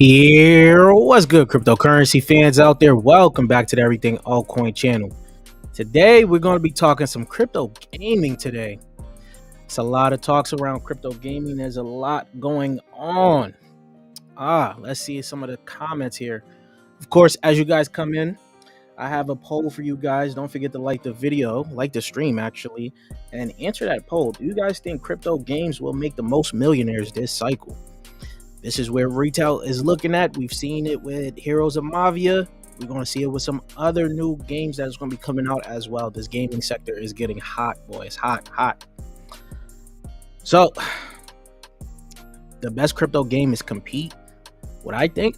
Here, what's good, cryptocurrency fans out there? Welcome back to the Everything Altcoin channel. Today, we're going to be talking some crypto gaming today. It's a lot of talks around crypto gaming. There's a lot going on. Let's see some of the comments here. Of course, as you guys come in, I have a poll for you guys. Don't forget to like the video, like the stream actually, and answer that poll. Do you guys think crypto games will make the most millionaires this cycle? This is where retail is looking at. We've seen it with Heroes of Mavia. We're going to see it with some other new games that's going to be coming out as well. This gaming sector is getting hot, boys. Hot, hot. So, the best crypto game is Compete. What I think,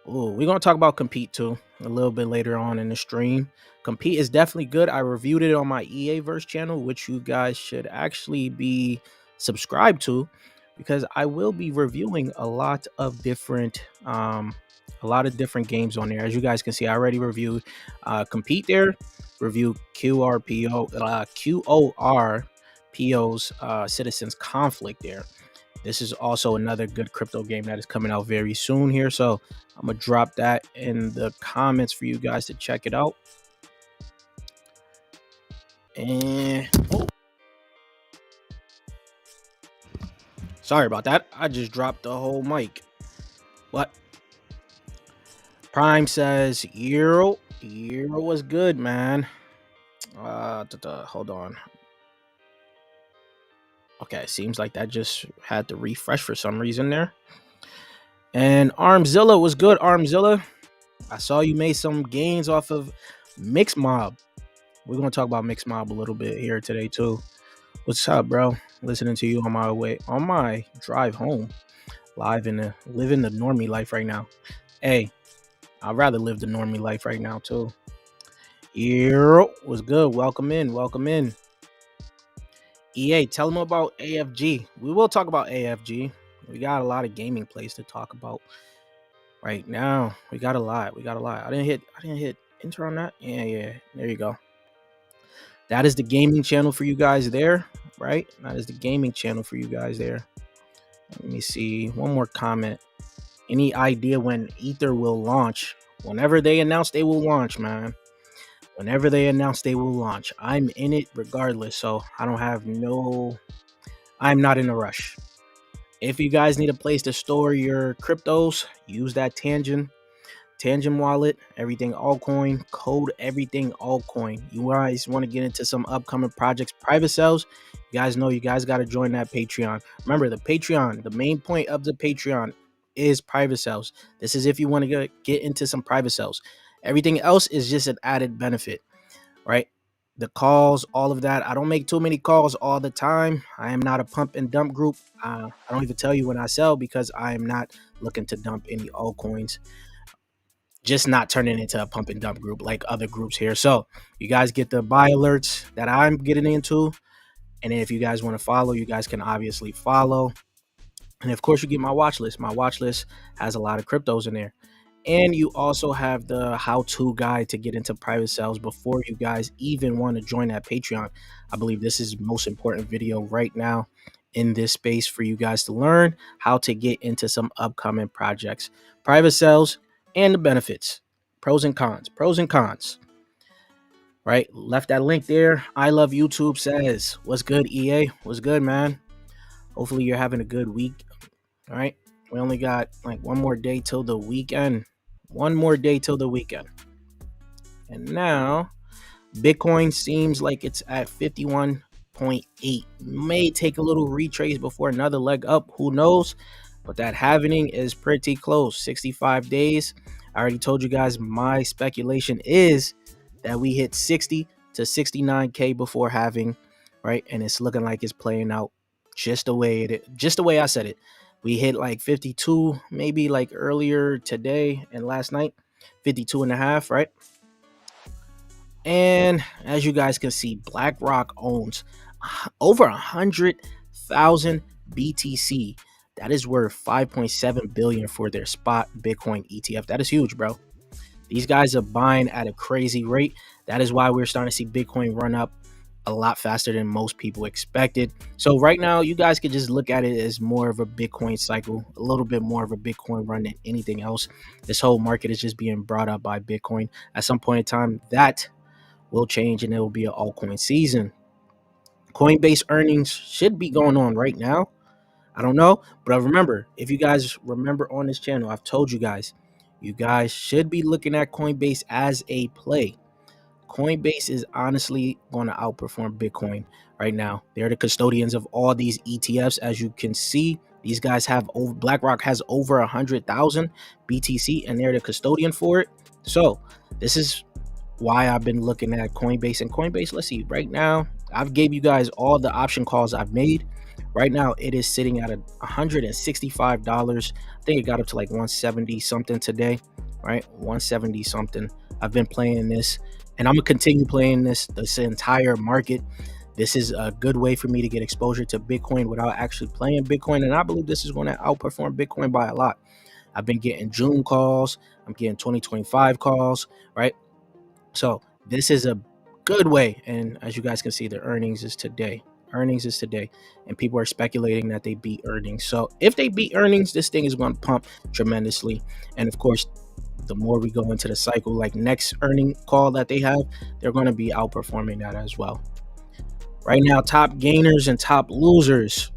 we're going to talk about Compete too a little bit later on in the stream. Compete is definitely good. I reviewed it on my EA Verse channel, which you guys should actually be subscribed to, because I will be reviewing a lot of different games on there. As you guys can see, I already reviewed Compete there, review QORPO's Citizens Conflict there. This is also another good crypto game that is coming out very soon here. So I'm gonna drop that in the comments for you guys to check it out. And sorry about that. I just dropped the whole mic. What? Prime says Euro was good, man. Hold on. Okay, seems like that just had to refresh for some reason there. And Armzilla was good. Armzilla, I saw you made some gains off of Mixmob. We're gonna talk about Mixmob a little bit here today too. What's up, bro? Listening to you on my drive home, living the normie life right now. Hey, I'd rather live the normie life right now too. Euro was good. Welcome in. EA, tell them about AFG. We will talk about AFG. We got a lot of gaming plays to talk about right now. We got a lot. I didn't hit enter on that. Yeah. There you go. That is the gaming channel for you guys there, right? That is the gaming channel for you guys there. Let me see. One more comment. Any idea when Ether will launch? Whenever they announce they will launch, man. Whenever they announce they will launch. I'm in it regardless, so I'm not in a rush. If you guys need a place to store your cryptos, use that Tangent wallet, EverythingAltcoin, code EverythingAltcoin. You guys want to get into some upcoming projects, private sales, you guys know you guys got to join that Patreon. Remember, the main point of the Patreon is private sales. This is if you want to get into some private sales. Everything else is just an added benefit, right? The calls, all of that. I don't make too many calls all the time. I am not a pump and dump group. I don't even tell you when I sell, because I am not looking to dump any altcoins. Just not turning into a pump and dump group like other groups here. So you guys get the buy alerts that I'm getting into. And if you guys want to follow, you guys can obviously follow. And of course, you get my watch list. My watch list has a lot of cryptos in there. And you also have the how-to guide to get into private sales before you guys even want to join that Patreon. I believe this is the most important video right now in this space for you guys to learn how to get into some upcoming projects, private sales, and the benefits, pros and cons. Right? Left that link there. I love YouTube says, what's good, EA? What's good, man? Hopefully you're having a good week. All right. We only got like one more day till the weekend. And now Bitcoin seems like it's at 51.8. May take a little retrace before another leg up. Who knows? But that halving is pretty close. 65 days. I already told you guys my speculation is that we hit 60 to 69K before halving, right? And it's looking like it's playing out just the way I said it. We hit like 52, maybe like earlier today and last night, 52 and a half, right? And as you guys can see, BlackRock owns over 100,000 BTC. That is worth 5.7 billion for their spot Bitcoin ETF. That is huge, bro. These guys are buying at a crazy rate. That is why we're starting to see Bitcoin run up a lot faster than most people expected. So right now, you guys could just look at it as more of a Bitcoin cycle, a little bit more of a Bitcoin run than anything else. This whole market is just being brought up by Bitcoin. At some point in time, that will change and it will be an altcoin season. Coinbase earnings should be going on right now. I don't know, but remember, if you guys remember on this channel, I've told you guys should be looking at Coinbase as a play. Coinbase is honestly going to outperform Bitcoin right now. They're the custodians of all these ETFs. As you can see, these guys have over, BlackRock has over 100,000 BTC and they're the custodian for it. So this is why I've been looking at Coinbase. And Coinbase, let's see, right now, I've gave you guys all the option calls I've made. Right now, it is sitting at $165. I think it got up to like 170 something today, right? 170 something. I've been playing this and I'm gonna continue playing this entire market. This is a good way for me to get exposure to Bitcoin without actually playing Bitcoin. And I believe this is going to outperform Bitcoin by a lot. I've been getting June calls. I'm getting 2025 calls, right? So this is a good way. And as you guys can see, the earnings is today. And people are speculating that they beat earnings. So if they beat earnings, this thing is going to pump tremendously. And of course, the more we go into the cycle, like next earning call that they have, they're going to be outperforming that as well. Right now, top gainers and top losers.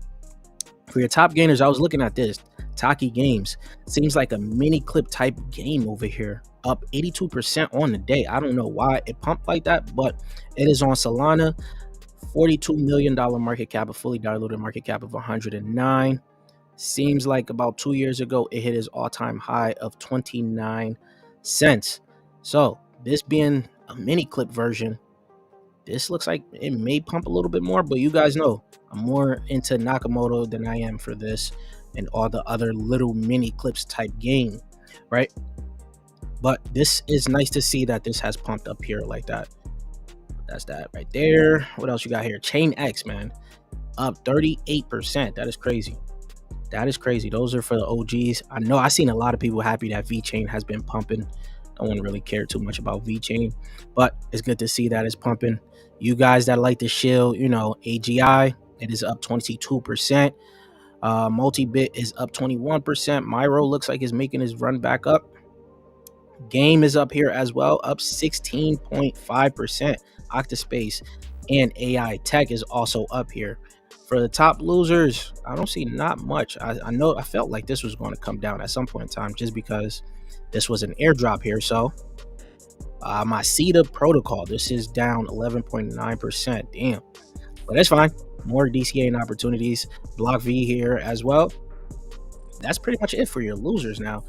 For your top gainers, I was looking at this. Taki Games seems like a mini clip type game over here, up 82% on the day. I don't know why it pumped like that, but it is on Solana. $42 million market cap, a fully diluted market cap of 109. Seems like about 2 years ago, it hit its all-time high of 29 cents. So this being a mini clip version, this looks like it may pump a little bit more, but you guys know I'm more into Nakamoto than I am for this and all the other little mini clips type game, right? But this is nice to see that this has pumped up here like that. That's that right there. What else you got here? Chain X, man, up 38%. That is crazy. That is crazy. Those are for the OGs. I know I've seen a lot of people happy that VeChain has been pumping. Don't want to really care too much about VeChain, but it's good to see that it's pumping. You guys that like the shield, you know, AGI, it is up 22%. Multibit is up 21%. Myro looks like it's making his run back up. Game is up here as well, up 16.5%. Octaspace and AI Tech is also up here. For the top losers, I don't see not much. I know I felt like this was going to come down at some point in time just because this was an airdrop here. So my SETA protocol, this is down 11.9%. Damn, but that's fine. More DCA opportunities. Block V here as well. That's pretty much it for your losers now.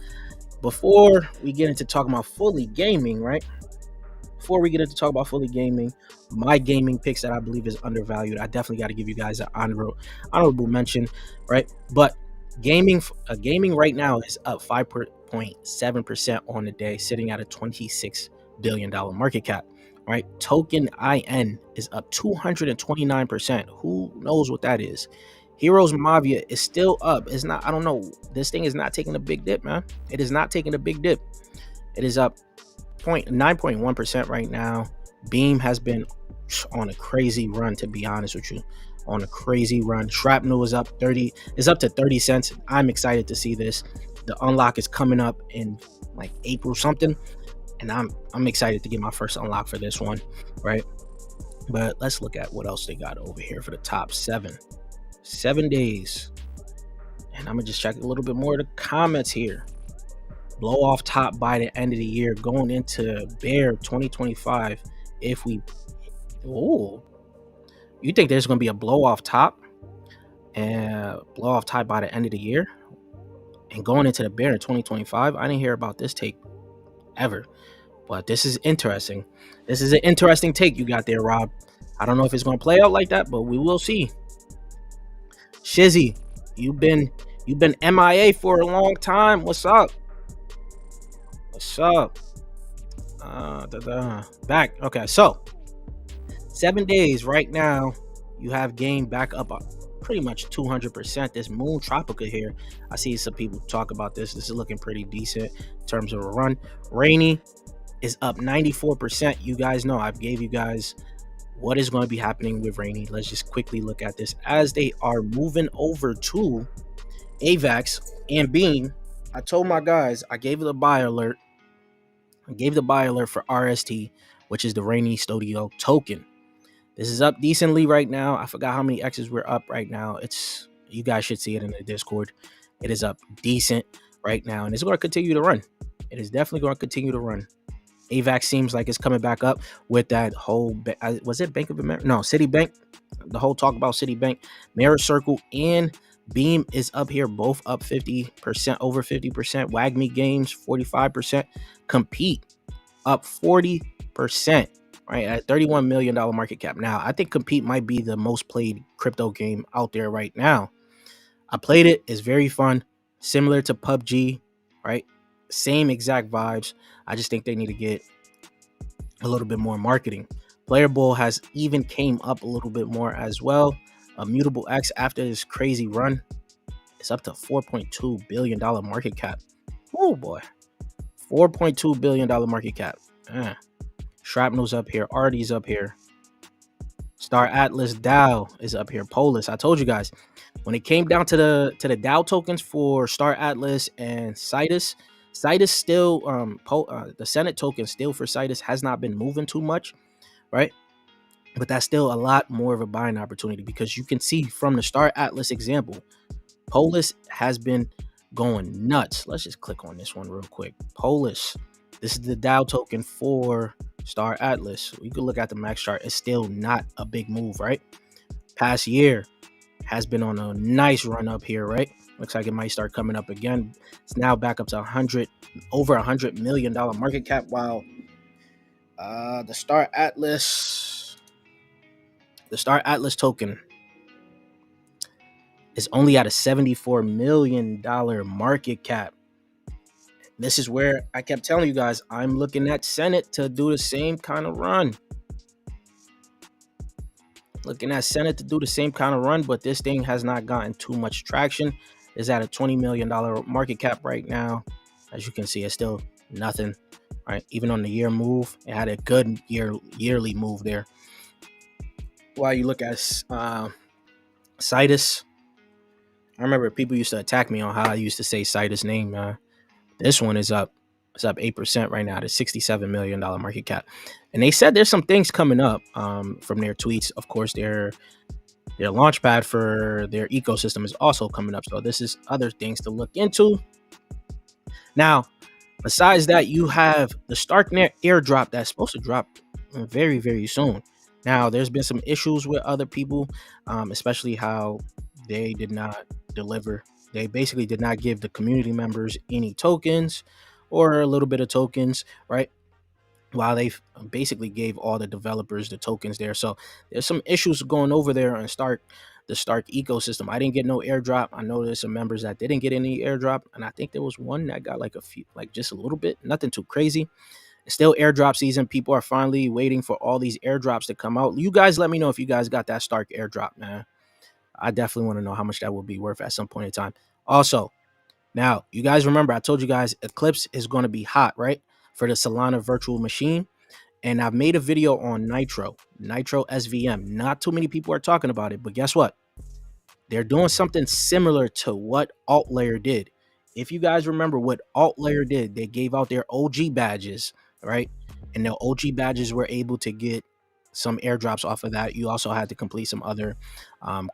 Before we get into talking about fully gaming, right? Before we get into talk about fully gaming, my gaming picks that I believe is undervalued, I definitely got to give you guys an honorable mention, right? But gaming right now is up 5.7% on the day, sitting at a $26 billion market cap, right? Token IN is up 229%. Who knows what that is? Heroes Mavia is still up. It's not, I don't know. This thing is not taking a big dip, man. It is not taking a big dip. It is up 9.1% right now. Beam has been on a crazy run, to be honest with you. On a crazy run. Shrapnel is up to 30 cents. I'm excited to see this. The unlock is coming up in like April something. And I'm excited to get my first unlock for this one, right? But let's look at what else they got over here for the top 7 days. And I'm gonna just check a little bit more of the comments here. Blow off top by the end of the year, going into bear 2025. If we, oh, you think there's gonna be a blow off top and blow off top by the end of the year and going into the bear in 2025? I didn't hear about this take ever, but this is interesting. This is an interesting take you got there, Rob. I don't know if it's gonna play out like that, but we will see. Shizzy, you've been MIA for a long time. What's up? What's up? Back. Okay, so 7 days right now, you have game back up pretty much 200%. This Moon Tropica here, I see some people talk about this. This is looking pretty decent in terms of a run. Rainy is up 94%. You guys know I've gave you guys what is going to be happening with Rainy. Let's just quickly look at this as they are moving over to AVAX and Beam. I told my guys, I gave the buy alert. I gave the buy alert for RST, which is the Rainy Studio token. This is up decently right now. I forgot how many X's we're up right now. You guys should see it in the Discord. It is up decent right now, and it's going to continue to run. It is definitely going to continue to run. AVAX seems like it's coming back up with that whole, was it Bank of America? No, Citibank. The whole talk about Citibank, Mirror Circle, and Beam is up here, both up 50%, over 50%. WagMe Games, 45%. Compete up 40%, right, at $31 million market cap. Now, I think Compete might be the most played crypto game out there right now. I played it. It's very fun, similar to PUBG, right? Same exact vibes. I just think they need to get a little bit more marketing. Playable has even came up a little bit more as well. Mutable X, after this crazy run, is up to $4.2 billion market cap. Oh boy, $4.2 billion market cap. Shrapnel's up here. Artie's up here. Star Atlas DAO is up here. Polis. I told you guys, when it came down to the DAO tokens for Star Atlas and Citus still the Senate token still for Citus has not been moving too much, right? But that's still a lot more of a buying opportunity, because you can see from the Star Atlas example, Polis has been going nuts. Let's just click on this one real quick. Polis. This is the DAO token for Star Atlas. You can look at the max chart. It's still not a big move, right? Past year has been on a nice run up here, right? Looks like it might start coming up again. It's now back up to over $100 million market cap, while the Star Atlas token is only at a $74 million market cap. This is where I kept telling you guys, I'm looking at Senate to do the same kind of run. But this thing has not gotten too much traction. It's at a $20 million market cap right now. As you can see, it's still nothing, right? Even on the year move, it had a good yearly move there. While you look at Citus, I remember people used to attack me on how I used to say Citus name. This one is up. It's up 8% right now to $67 million market cap. And they said there's some things coming up from their tweets. Of course, their launchpad for their ecosystem is also coming up. So this is other things to look into. Now, besides that, you have the Starknet airdrop that's supposed to drop very, very soon. Now, there's been some issues with other people, especially how they did not deliver. They basically did not give the community members any tokens or a little bit of tokens, right? While they basically gave all the developers the tokens there. So there's some issues going over there on the Stark ecosystem. I didn't get no airdrop. I know there's some members that didn't get any airdrop, and I think there was one that got like a few, like just a little bit, nothing too crazy. It's still airdrop season. People are finally waiting for all these airdrops to come out. You guys let me know if you guys got that Stark airdrop, man. I definitely want to know how much that will be worth at some point in time. Also, now, you guys remember, I told you guys Eclipse is going to be hot, right? For the Solana virtual machine. And I've made a video on Nitro SVM. Not too many people are talking about it, but guess what? They're doing something similar to what AltLayer did. If you guys remember what AltLayer did, they gave out their OG badges, right? And the OG badges were able to get some airdrops off of that. You also had to complete some other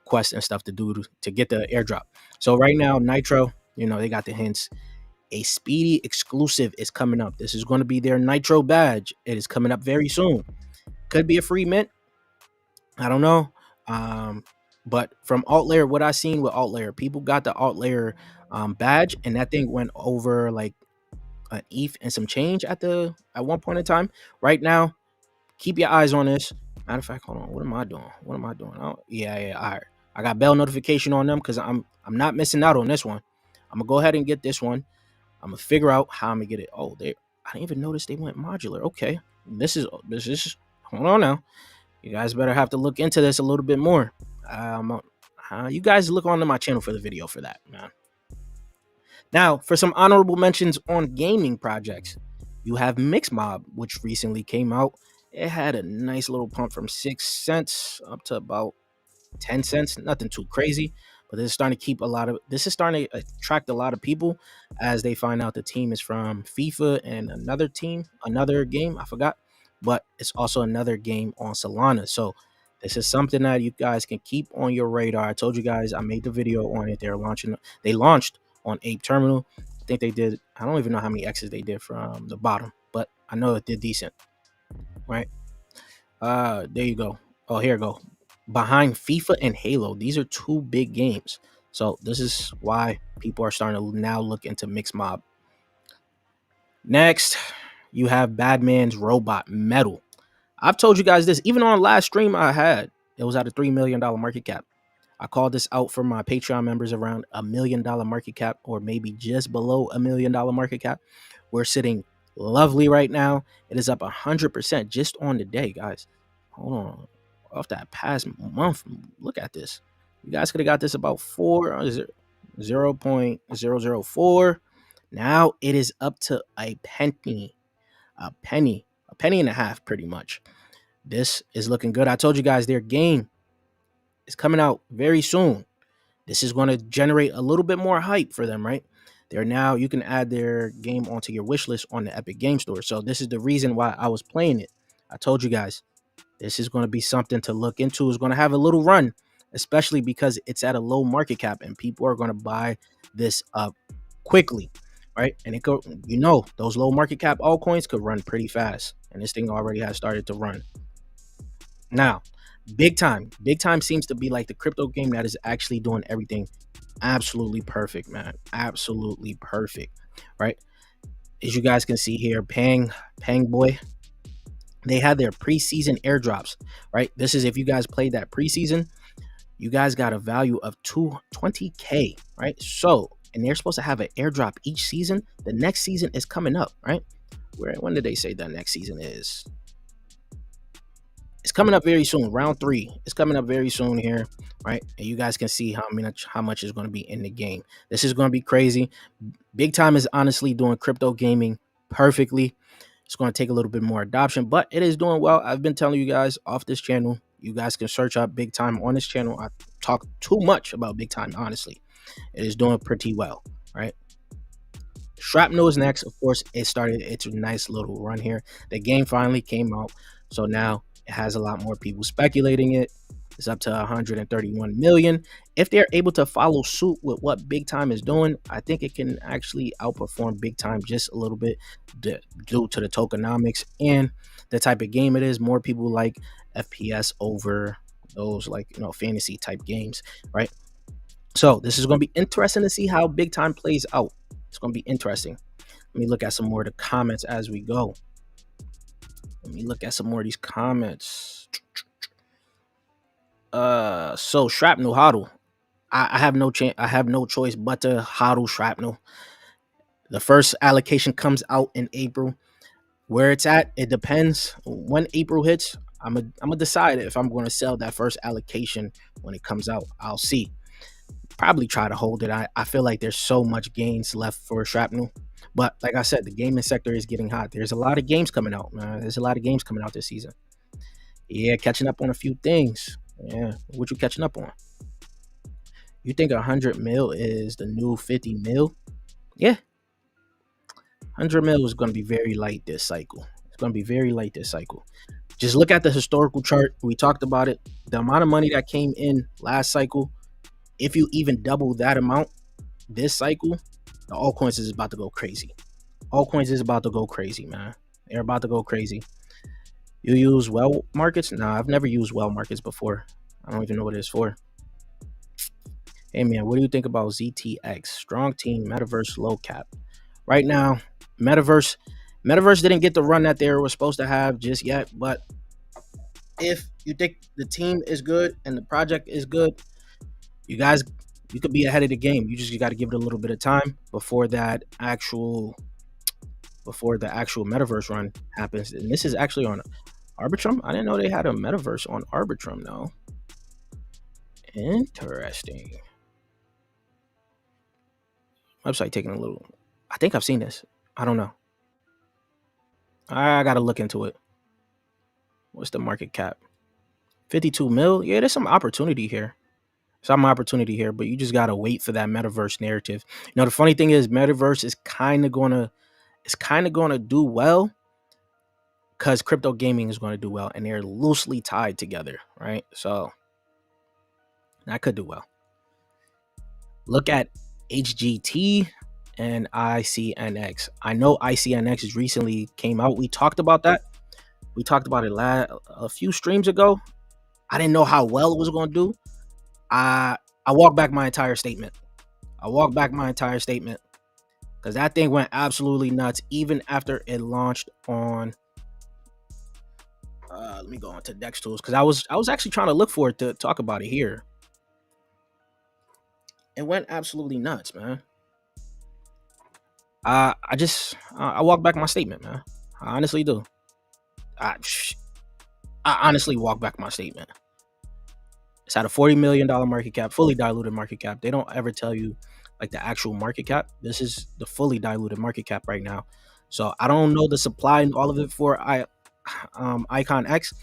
quests and stuff to do to get the airdrop. So right now, Nitro, they got the hints. A speedy exclusive is coming up. This is going to be their Nitro badge. It is coming up very soon. Could be a free mint. I don't know. But from AltLayer, what I seen with AltLayer, people got the AltLayer badge, and that thing went over like an ETH and some change at one point in time. Right now, keep your eyes on this. Matter of fact, hold on. What am I doing? Oh, yeah. All right. I got bell notification on them because I'm not missing out on this one. I'm gonna go ahead and get this one. I'm gonna figure out how I'm gonna get it. Oh, I didn't even notice they went modular. Okay, this is. Hold on now. You guys better have to look into this a little bit more. You guys look onto my channel for the video for that, man. Now, for some honorable mentions on gaming projects, you have Mixmob, which recently came out. It had a nice little pump from 6 cents up to about 10 cents. Nothing too crazy, but this is starting to attract a lot of people as they find out the team is from FIFA and another game, I forgot, but it's also another game on Solana. So this is something that you guys can keep on your radar. I told you guys I made the video on it. They launched on Ape Terminal. I think they did, I don't even know how many X's they did from the bottom, but I know it did decent, right? There you go. Oh, here you go. Behind FIFA and Halo, these are two big games. So this is why people are starting to now look into mixed mob. Next, you have Badman's Robot Metal. I've told you guys this even on last stream I had. It was at a $3 million market cap. I called this out for my Patreon members around $1 million market cap, or maybe just below $1 million market cap. We're sitting lovely right now. It is up 100% just on the day, guys. Hold on. Off that past month, look at this. You guys could have got this about 0.004. Now it is up to a penny and a half, pretty much. This is looking good. I told you guys their game is coming out very soon. This is going to generate a little bit more hype for them, right? You can add their game onto your wish list on the Epic Game Store. So this is the reason why I was playing it. I told you guys this is going to be something to look into. It's going to have a little run, especially because it's at a low market cap and people are going to buy this up quickly, right? And those low market cap altcoins could run pretty fast, and this thing already has started to run. Now, big time seems to be like the crypto game that is actually doing everything absolutely perfect, man. Absolutely perfect, right? As you guys can see here, Pang Boy, they had their preseason airdrops, right? This is if you guys played that preseason, you guys got a value of 20K, right? So, and they're supposed to have an airdrop each season. The next season is coming up, right? When did they say that next season is? It's coming up very soon. Round 3 is coming up very soon here, right? And you guys can see how much is going to be in the game. This is going to be crazy. Big Time is honestly doing crypto gaming perfectly. It's going to take a little bit more adoption, but it is doing well. I've been telling you guys off this channel. You guys can search up Big Time on this channel. I talk too much about Big Time, honestly. It is doing pretty well, right? Shrapnel is next. Of course, it started its nice little run here. The game finally came out, so now it has a lot more people speculating it. It's up to 131 million. If they're able to follow suit with what Big Time is doing, I think it can actually outperform Big Time just a little bit due to the tokenomics and the type of game it is. More people like FPS over those fantasy type games, right? So this is going to be interesting to see how Big Time plays out. It's going to be interesting. Let me look at some more of the comments as we go. Let me look at some more of these comments. So Shrapnel hodl. I have no chance. I have no choice but to hodl Shrapnel. The first allocation comes out in April. Where it's at, it depends. When April hits, I'm gonna decide if I'm going to sell that first allocation when it comes out. I'll see. Probably try to hold it. I feel like there's so much gains left for Shrapnel. But like I said, the gaming sector is getting hot. There's a lot of games coming out, man. There's a lot of games coming out this season. Yeah, catching up on a few things. Yeah, what you catching up on? You think 100 mil is the new 50 mil? Yeah. 100 mil is going to be very light this cycle. It's going to be very light this cycle. Just look at the historical chart. We talked about it. The amount of money that came in last cycle, if you even double that amount this cycle, the altcoins is about to go crazy. Altcoins is about to go crazy, man. They're about to go crazy. You use well markets? Nah, I've never used well markets before. I don't even know what it is for. Hey man, what do you think about ZTX? Strong team, metaverse, low cap. Right now, metaverse didn't get the run that they were supposed to have just yet. But if you think the team is good and the project is good, you could be ahead of the game. You got to give it a little bit of time before the actual metaverse run happens. And this is actually on Arbitrum. I didn't know they had a metaverse on Arbitrum though. Interesting. Website taking a little. I think I've seen this. I don't know. I gotta look into it. What's the market cap? 52 mil. Yeah, there's some opportunity here. Some opportunity here, but you just gotta wait for that metaverse narrative. You know, the funny thing is, metaverse is kind of gonna do well because crypto gaming is going to do well, and they're loosely tied together, right? So that could do well. Look at HGT and ICNX. I know ICNX has recently came out. We talked about that. We talked about it a few streams ago. I didn't know how well it was going to do. I walked back my entire statement. Because that thing went absolutely nuts, even after it launched on. Let me go on to Dex Tools because I was actually trying to look for it to talk about it here. It went absolutely nuts, man. I walk back my statement, man. I honestly do. I, I honestly walk back my statement. It's at a $40 million market cap, fully diluted market cap. They don't ever tell you like the actual market cap. This is the fully diluted market cap right now. So I don't know the supply and all of it for Icon X.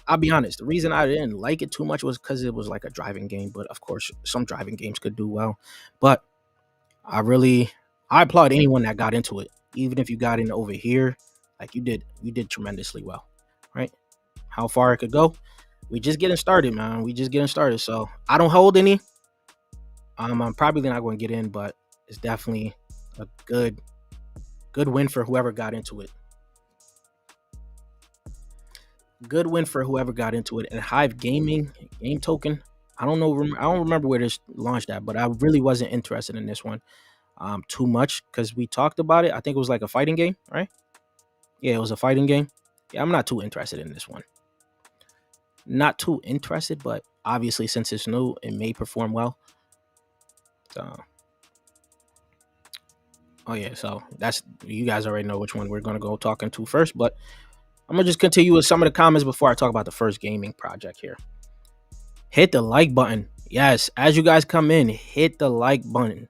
I'll be honest. The reason I didn't like it too much was because it was like a driving game. But of course, some driving games could do well. But I applaud anyone that got into it, even if you got in over here. Like you did tremendously well, right? How far it could go, we just getting started, man. We just getting started. So I don't hold any. I'm probably not going to get in, but it's definitely a good win for whoever got into it. Good win for whoever got into it. And Hive Gaming game token. I don't know. I don't remember where this launched at, but I really wasn't interested in this one too much because we talked about it. I think it was like a fighting game, right? Yeah, it was a fighting game. Yeah, I'm not too interested in this one. Not too interested, but obviously since it's new, it may perform well. So, oh yeah, so that's, you guys already know which one we're gonna go talking to first, but I'm gonna just continue with some of the comments before I talk about the first gaming project here. Hit the like button. Yes, as you guys come in, hit the like button.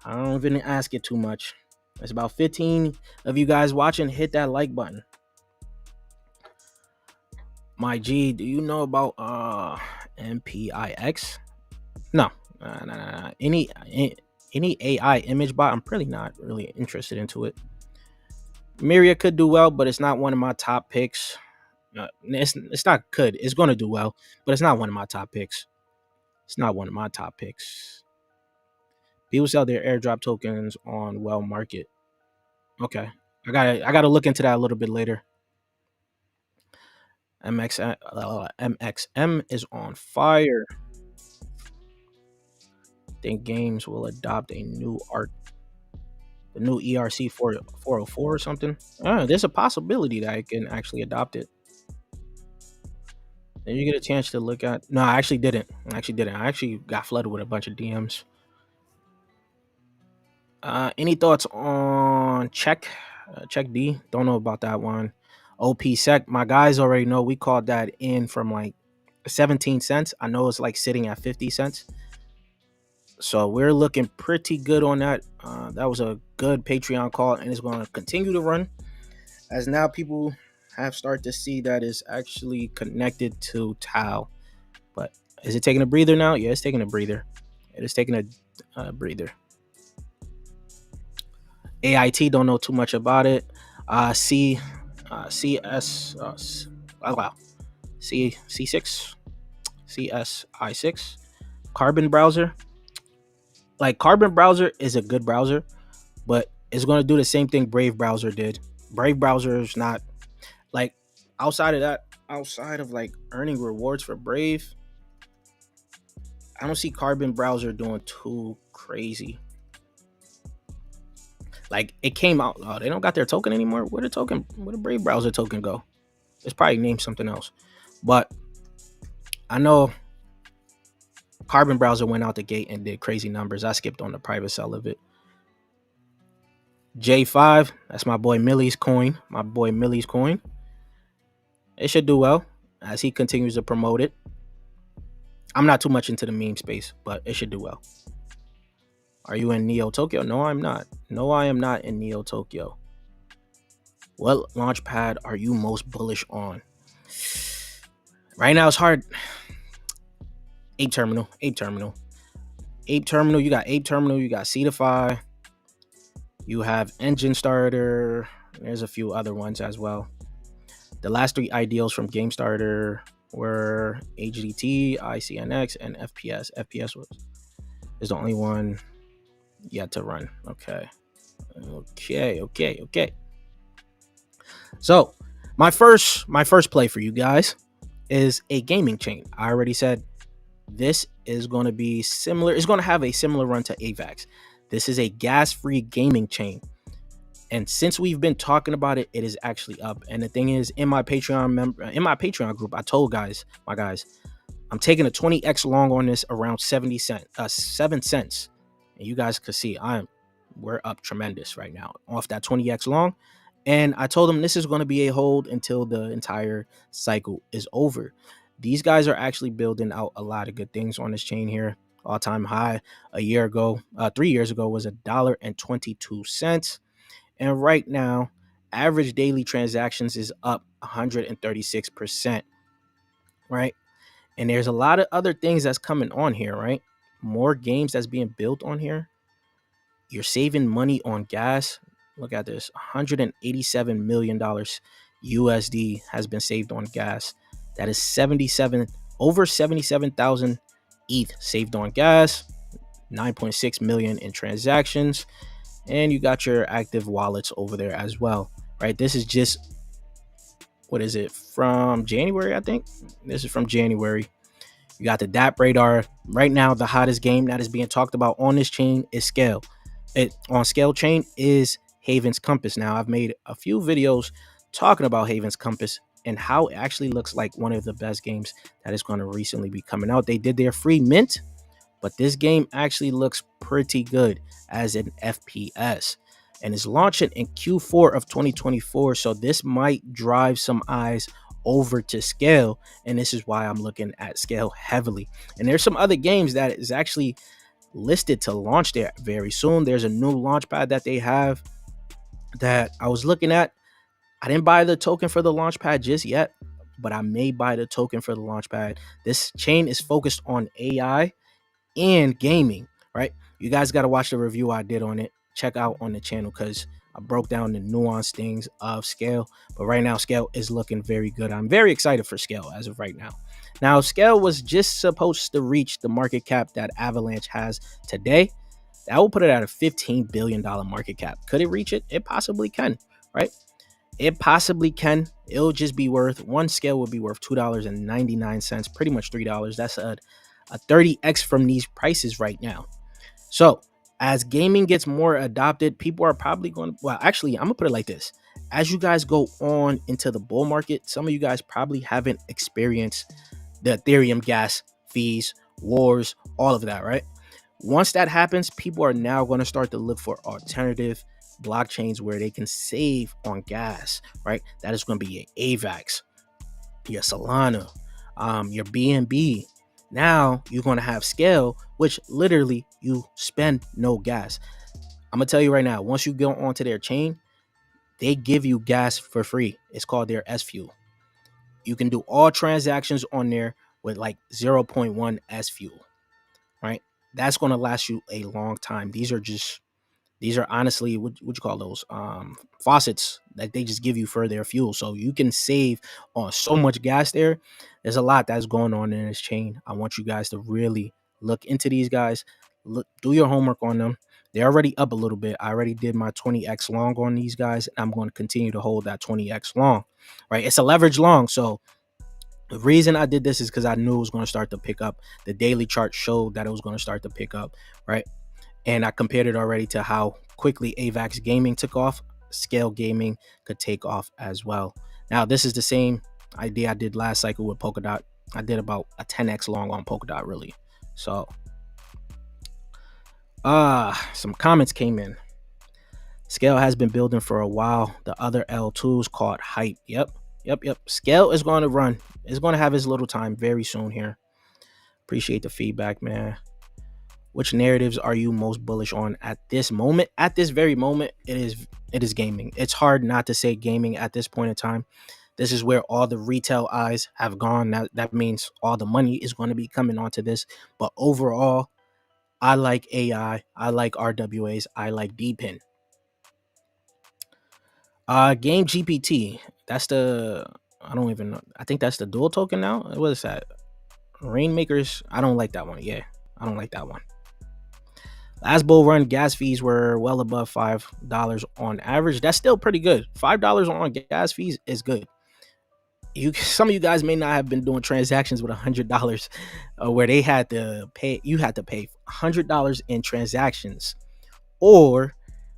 I don't even ask it too much. There's about 15 of you guys watching. Hit that like button. My G, do you know about MPIX? No. Any AI image bot, I'm probably not really interested into it. Myria could do well, but it's not one of my top picks. It's not could. It's going to do well, but it's not one of my top picks. It's not one of my top picks. People sell their airdrop tokens on Well Market. Okay, I gotta look into that a little bit later. MXM is on fire. Think games will adopt a new the new ERC 404 or something. There's a possibility that I can actually adopt it. Did you get a chance to look at? No, I actually didn't. I actually got flooded with a bunch of DMs. Any thoughts on check D? Don't know about that one. OP sec. My guys already know we called that in from like 17 cents. I know it's like sitting at 50 cents. So we're looking pretty good on that. That was a good Patreon call, and it's going to continue to run as now people have started to see that it's actually connected to Tau. But is it taking a breather now? Yeah, it's taking a breather. It is taking a breather. AIT, don't know too much about it. C6, CSI6, Carbon browser. Like Carbon browser is a good browser, but it's going to do the same thing Brave browser did. Brave browser is not like outside of like earning rewards for Brave. I don't see Carbon browser doing too crazy. Like it came out. Oh, they don't got their token anymore. Where the Brave browser token go? It's probably named something else. But I know Carbon browser went out the gate and did crazy numbers. I skipped on the private sell of it. J5, that's my boy Millie's coin. It should do well as he continues to promote it. I'm not too much into the meme space, but it should do well. Are you in Neo Tokyo? No, I'm not. No, I am not in Neo Tokyo. What launch pad are you most bullish on? Right now it's hard. Ape Terminal. You got Ape Terminal. You got Cetify. You have Engine Starter. There's a few other ones as well. The last 3 ideals from Game Starter were HDT, ICNX, and FPS. FPS is the only one yet to run. Okay. So my first play for you guys is a gaming chain. I already said this is going to be similar. It's going to have a similar run to AVAX. This is a gas-free gaming chain. And since we've been talking about it, it is actually up. And the thing is, in my Patreon group, I told my guys, I'm taking a 20x long on this around 7 cents. And you guys could see we're up tremendous right now off that 20x long. And I told them this is going to be a hold until the entire cycle is over. These guys are actually building out a lot of good things on this chain here. All-time high 3 years ago was $1.22. And right now, average daily transactions is up 136%, right? And there's a lot of other things that's coming on here, right? More games that's being built on here. You're saving money on gas. Look at this, $187 million USD has been saved on gas. That is over 77,000 ETH saved on gas, 9.6 million in transactions. And you got your active wallets over there as well, right? This is just, what is it, from January, I think? This is from January. You got the DApp radar. Right now, the hottest game that is being talked about on this chain is Scale. On Scale chain is Haven's Compass. Now, I've made a few videos talking about Haven's Compass and how it actually looks like one of the best games that is going to recently be coming out. They did their free mint, but this game actually looks pretty good as an FPS and is launching in Q4 of 2024. So this might drive some eyes over to Scale. And this is why I'm looking at Scale heavily. And there's some other games that is actually listed to launch there very soon. There's a new launch pad that they have that I was looking at. I didn't buy the token for the launch pad just yet, but I may buy the token for the launch pad. This chain is focused on AI and gaming, right? You guys got to watch the review I did on it. Check out on the channel because I broke down the nuanced things of Scale. But right now, Scale is looking very good. I'm very excited for Scale as of right now. Now, Scale was just supposed to reach the market cap that Avalanche has today. That will put it at a $15 billion market cap. Could it reach it? It possibly can, right? It possibly can. It'll just be worth, one Scale will be worth $2.99, pretty much $3. That's a 30x from these prices right now. So as gaming gets more adopted, people are probably going, well, actually, I'm gonna put it like this. As you guys go on into the bull market, some of you guys probably haven't experienced the Ethereum gas fees, wars, all of that, right? Once that happens, people are now going to start to look for alternative blockchains where they can save on gas, right? That is going to be your AVAX, your Solana, your BNB. Now you're going to have Scale, which literally you spend no gas. I'm going to tell you right now, once you go onto their chain, they give you gas for free. It's called their S Fuel. You can do all transactions on there with like 0.1 S Fuel, right? That's going to last you a long time. These are honestly, what you call those? Faucets that they just give you for their fuel. So you can save on so much gas there. There's a lot that's going on in this chain. I want you guys to really look into these guys. Do your homework on them. They're already up a little bit. I already did my 20x long on these guys. And I'm going to continue to hold that 20x long, right? It's a leverage long. So the reason I did this is because I knew it was going to start to pick up. The daily chart showed that it was going to start to pick up, right? And I compared it already to how quickly AVAX gaming took off. Scale gaming could take off as well. Now, this is the same idea I did last cycle with Polkadot. I did about a 10x long on Polkadot, really. So, some comments came in. Scale has been building for a while. The other L2s called hype. Yep. Scale is going to run. It's going to have its little time very soon here. Appreciate the feedback, man. Which narratives are you most bullish on at this moment? At this very moment, it is gaming. It's hard not to say gaming at this point in time. This is where all the retail eyes have gone. That means all the money is going to be coming onto this. But overall, I like AI, I like RWAs, I like DPIN. Game GPT. That's the, I don't even know. I think that's the dual token now. What is that? Rainmakers. I don't like that one. Yeah, I don't like that one. Last bull run, gas fees were well above $5 on average. That's still pretty good. $5 on gas fees is good. Some of you guys may not have been doing transactions with $100, where they had to pay. You had to pay $100 in transactions, or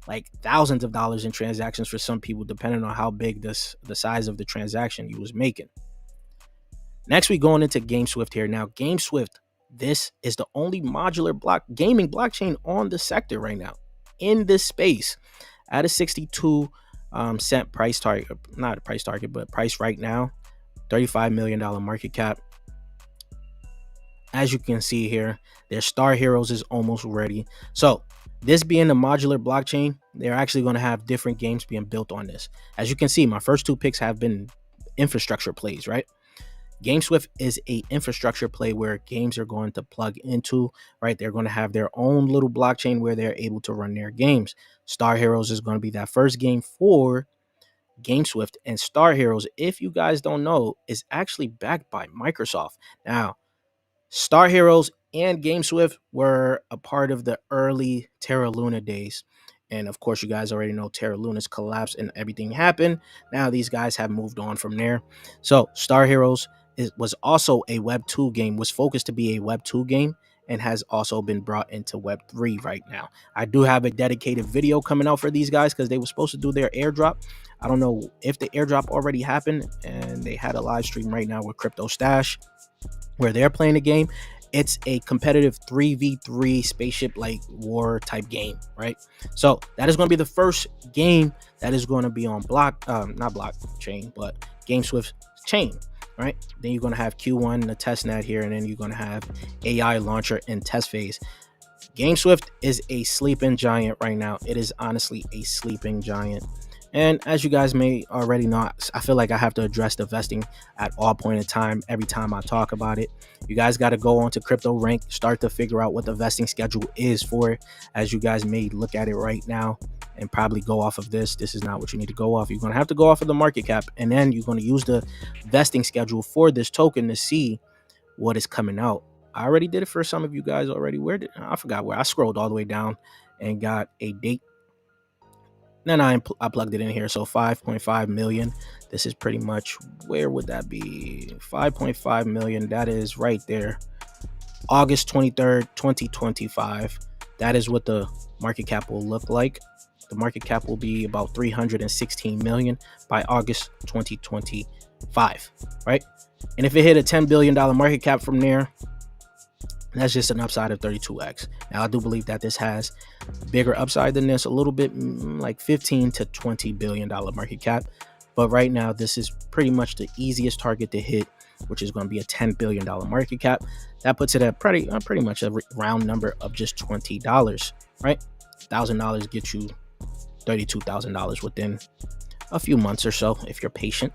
like thousands of dollars in transactions for some people, depending on how big the size of the transaction you was making. Next, we going into GameSwift here. Now, GameSwift, this is the only modular gaming blockchain on the sector right now in this space at a 62 cent price target, not a price target, but price right now, $35 million market cap. As you can see here, their Star Heroes is almost ready. So this being a modular blockchain, they're actually going to have different games being built on this. As you can see, my first two picks have been infrastructure plays, right? GameSwift is a infrastructure play where games are going to plug into, right? They're going to have their own little blockchain where they're able to run their games. Star Heroes is going to be that first game for GameSwift. And Star Heroes, if you guys don't know, is actually backed by Microsoft. Now, Star Heroes and GameSwift were a part of the early Terra Luna days. And of course, you guys already know Terra Luna's collapse and everything happened. Now these guys have moved on from there. So Star Heroes was also a Web 2 game, was focused to be a Web 2 game, and has also been brought into Web 3 right now. I do have a dedicated video coming out for these guys because they were supposed to do their airdrop. I don't know if the airdrop already happened, and they had a live stream right now with Crypto Stash where they're playing the game. It's a competitive 3v3 spaceship like war type game, right? So that is going to be the first game that is going to be on not blockchain, but GameSwift chain, right? Then you're going to have Q1, the testnet here, and then you're going to have AI launcher in test phase. GameSwift is a sleeping giant right now. It is honestly a sleeping giant. And as you guys may already know, I feel like I have to address the vesting at all point in time every time I talk about it. You guys got to go on to Crypto Rank, start to figure out what the vesting schedule is for it. As you guys may look at it right now and probably go off of this. This is not what you need to go off. You're going to have to go off of the market cap, and then you're going to use the vesting schedule for this token to see what is coming out. I already did it for some of you guys already. I forgot where. I scrolled all the way down and got a date. Then I plugged it in here. So 5.5 million. This is pretty much, where would that be? 5.5 million. That is right there. August 23rd, 2025. That is what the market cap will look like. The market cap will be about 316 million by August 2025, right? And if it hit a $10 billion market cap from there, that's just an upside of 32x. Now, I do believe that this has bigger upside than this, a little bit, like 15 to $20 billion market cap. But right now, this is pretty much the easiest target to hit, which is going to be a $10 billion market cap. That puts it at pretty much a round number of just $20, right? $1,000 gets you $32,000 within a few months or so if you're patient.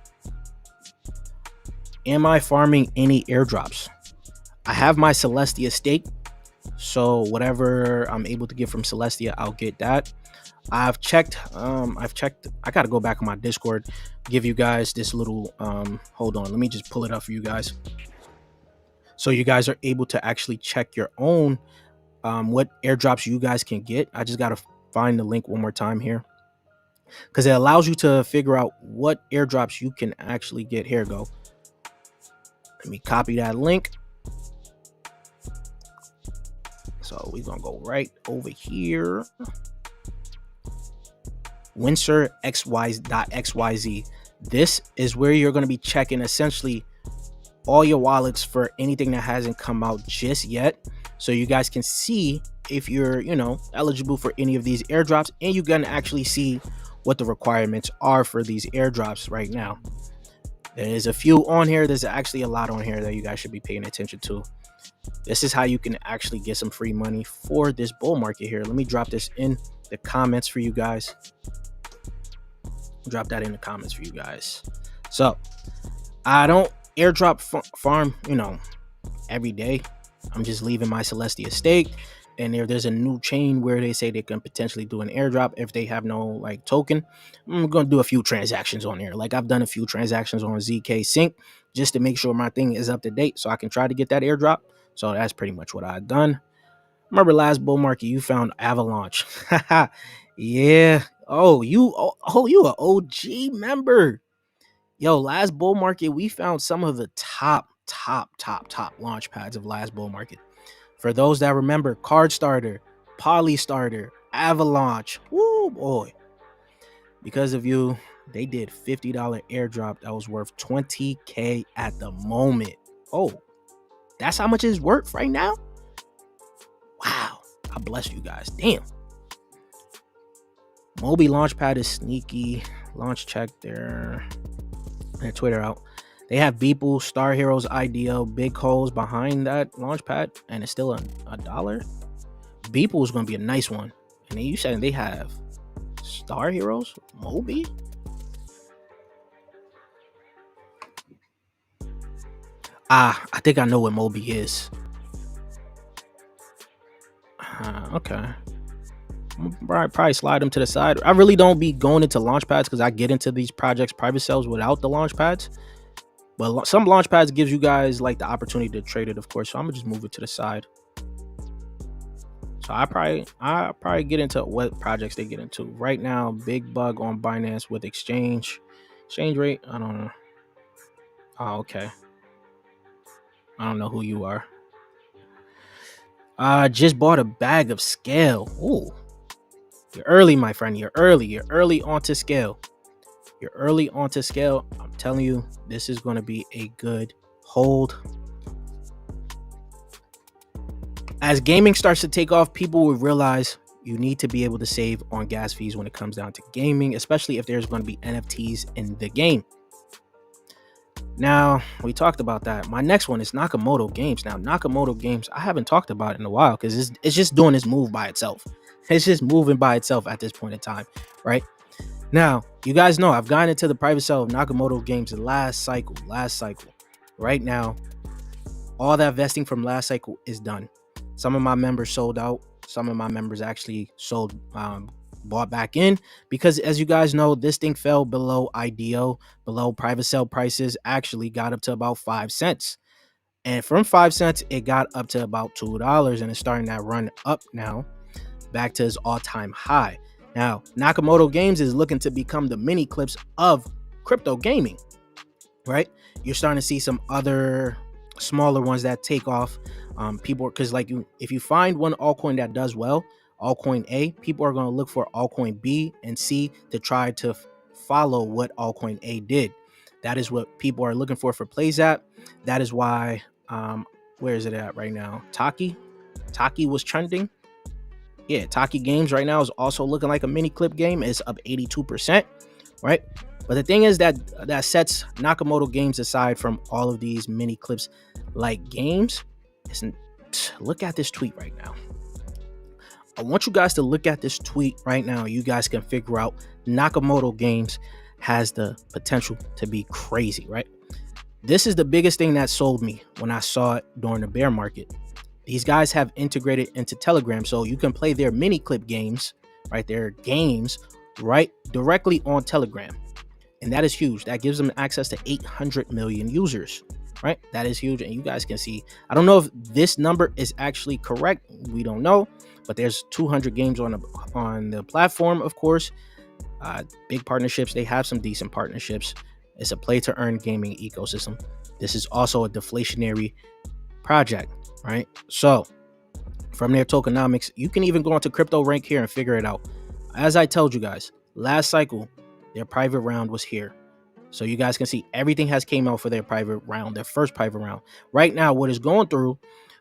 Am I farming any airdrops? I have my Celestia stake, so whatever I'm able to get from Celestia, I'll get that. I've checked. I gotta go back on my Discord, give you guys this little. Hold on, let me just pull it up for you guys, so you guys are able to actually check your own what airdrops you guys can get. I just gotta find the link one more time here, because it allows you to figure out what airdrops you can actually get. Here we go. Let me copy that link. So we're gonna go right over here. WinsurXYZ. This is where you're gonna be checking essentially all your wallets for anything that hasn't come out just yet, so you guys can see if you're, eligible for any of these airdrops, and you can actually see what the requirements are for these airdrops right now. There's a few on here. There's actually a lot on here that you guys should be paying attention to. This is how you can actually get some free money for this bull market here. Let me drop this in the comments for you guys. Drop that in the comments for you guys. So I don't airdrop farm, every day. I'm just leaving my Celestia stake. And if there's a new chain where they say they can potentially do an airdrop if they have no like token, I'm gonna do a few transactions on there. Like I've done a few transactions on ZK Sync just to make sure my thing is up to date so I can try to get that airdrop. So that's pretty much what I've done. Remember last bull market you found Avalanche. Yeah. You a OG member. Yo, last bull market, we found some of the top launch pads of last bull market. For those that remember, Card Starter, Poly Starter, Avalanche. Woo boy. Because of you, they did $50 airdrop that was worth 20K at the moment. Oh, that's how much it's worth right now? Wow. I bless you guys. Damn. Mobi Launchpad is sneaky. Launch check their Twitter out. They have Webull, Star Heroes, IDO, big holes behind that Launchpad, and it's still a dollar. Webull is going to be a nice one. And then you said they have Star Heroes, Mobi. I think I know what Mobi is. Okay. Probably slide them to the side. I really don't be going into launch pads because I get into these projects private sales without the launch pads. But some launch pads gives you guys like the opportunity to trade it, of course. So I'm gonna just move it to the side. So I probably get into what projects they get into. Right now, big bug on Binance with exchange rate. I don't know. Oh, okay. I don't know who you are. Just bought a bag of scale. Ooh. You're early, my friend. You're early onto scale. I'm telling you, this is going to be a good hold. As gaming starts to take off, people will realize you need to be able to save on gas fees when it comes down to gaming, especially if there's going to be NFTs in the game. Now, we talked about that. My next one is Nakamoto Games. Now, Nakamoto Games, I haven't talked about it in a while because it's just doing this move by itself. It's just moving by itself at this point in time, right? Now, you guys know I've gotten into the private sale of Nakamoto Games the last cycle. Right now, all that vesting from last cycle is done. Some of my members sold out. Some of my members actually bought back in because, as you guys know, this thing fell below IDO, below private sale prices, actually got up to about 5 cents. And from 5 cents, it got up to about $2 and it's starting that run up now back to its all-time high. Now, Nakamoto Games is looking to become the mini clips of crypto gaming, right? You're starting to see some other smaller ones that take off. People, because like if you find one altcoin that does well, altcoin A, people are going to look for altcoin B and C to try to follow what altcoin A did. That is what people are looking for plays at. That is why, where is it at right now? Taki was trending. Yeah, Taki Games right now is also looking like a mini clip game. It's up 82%, right? But the thing is that sets Nakamoto Games aside from all of these mini clips like games. Look at this tweet right now. I want you guys to look at this tweet right now. You guys can figure out Nakamoto Games has the potential to be crazy, right? This is the biggest thing that sold me when I saw it during the bear market. These guys have integrated into Telegram, so you can play their mini clip games, right? Their games, right, directly on Telegram. And that is huge. That gives them access to 800 million users, right? That is huge. And you guys can see, I don't know if this number is actually correct. We don't know, but there's 200 games on the platform, of course. Big partnerships. They have some decent partnerships. It's a play to earn gaming ecosystem. This is also a deflationary project, right? So from their tokenomics, you can even go into crypto rank here and figure it out. As I told you guys, last cycle, their private round was here. So you guys can see everything has came out for their private round, their first private round. Right now, what is going through,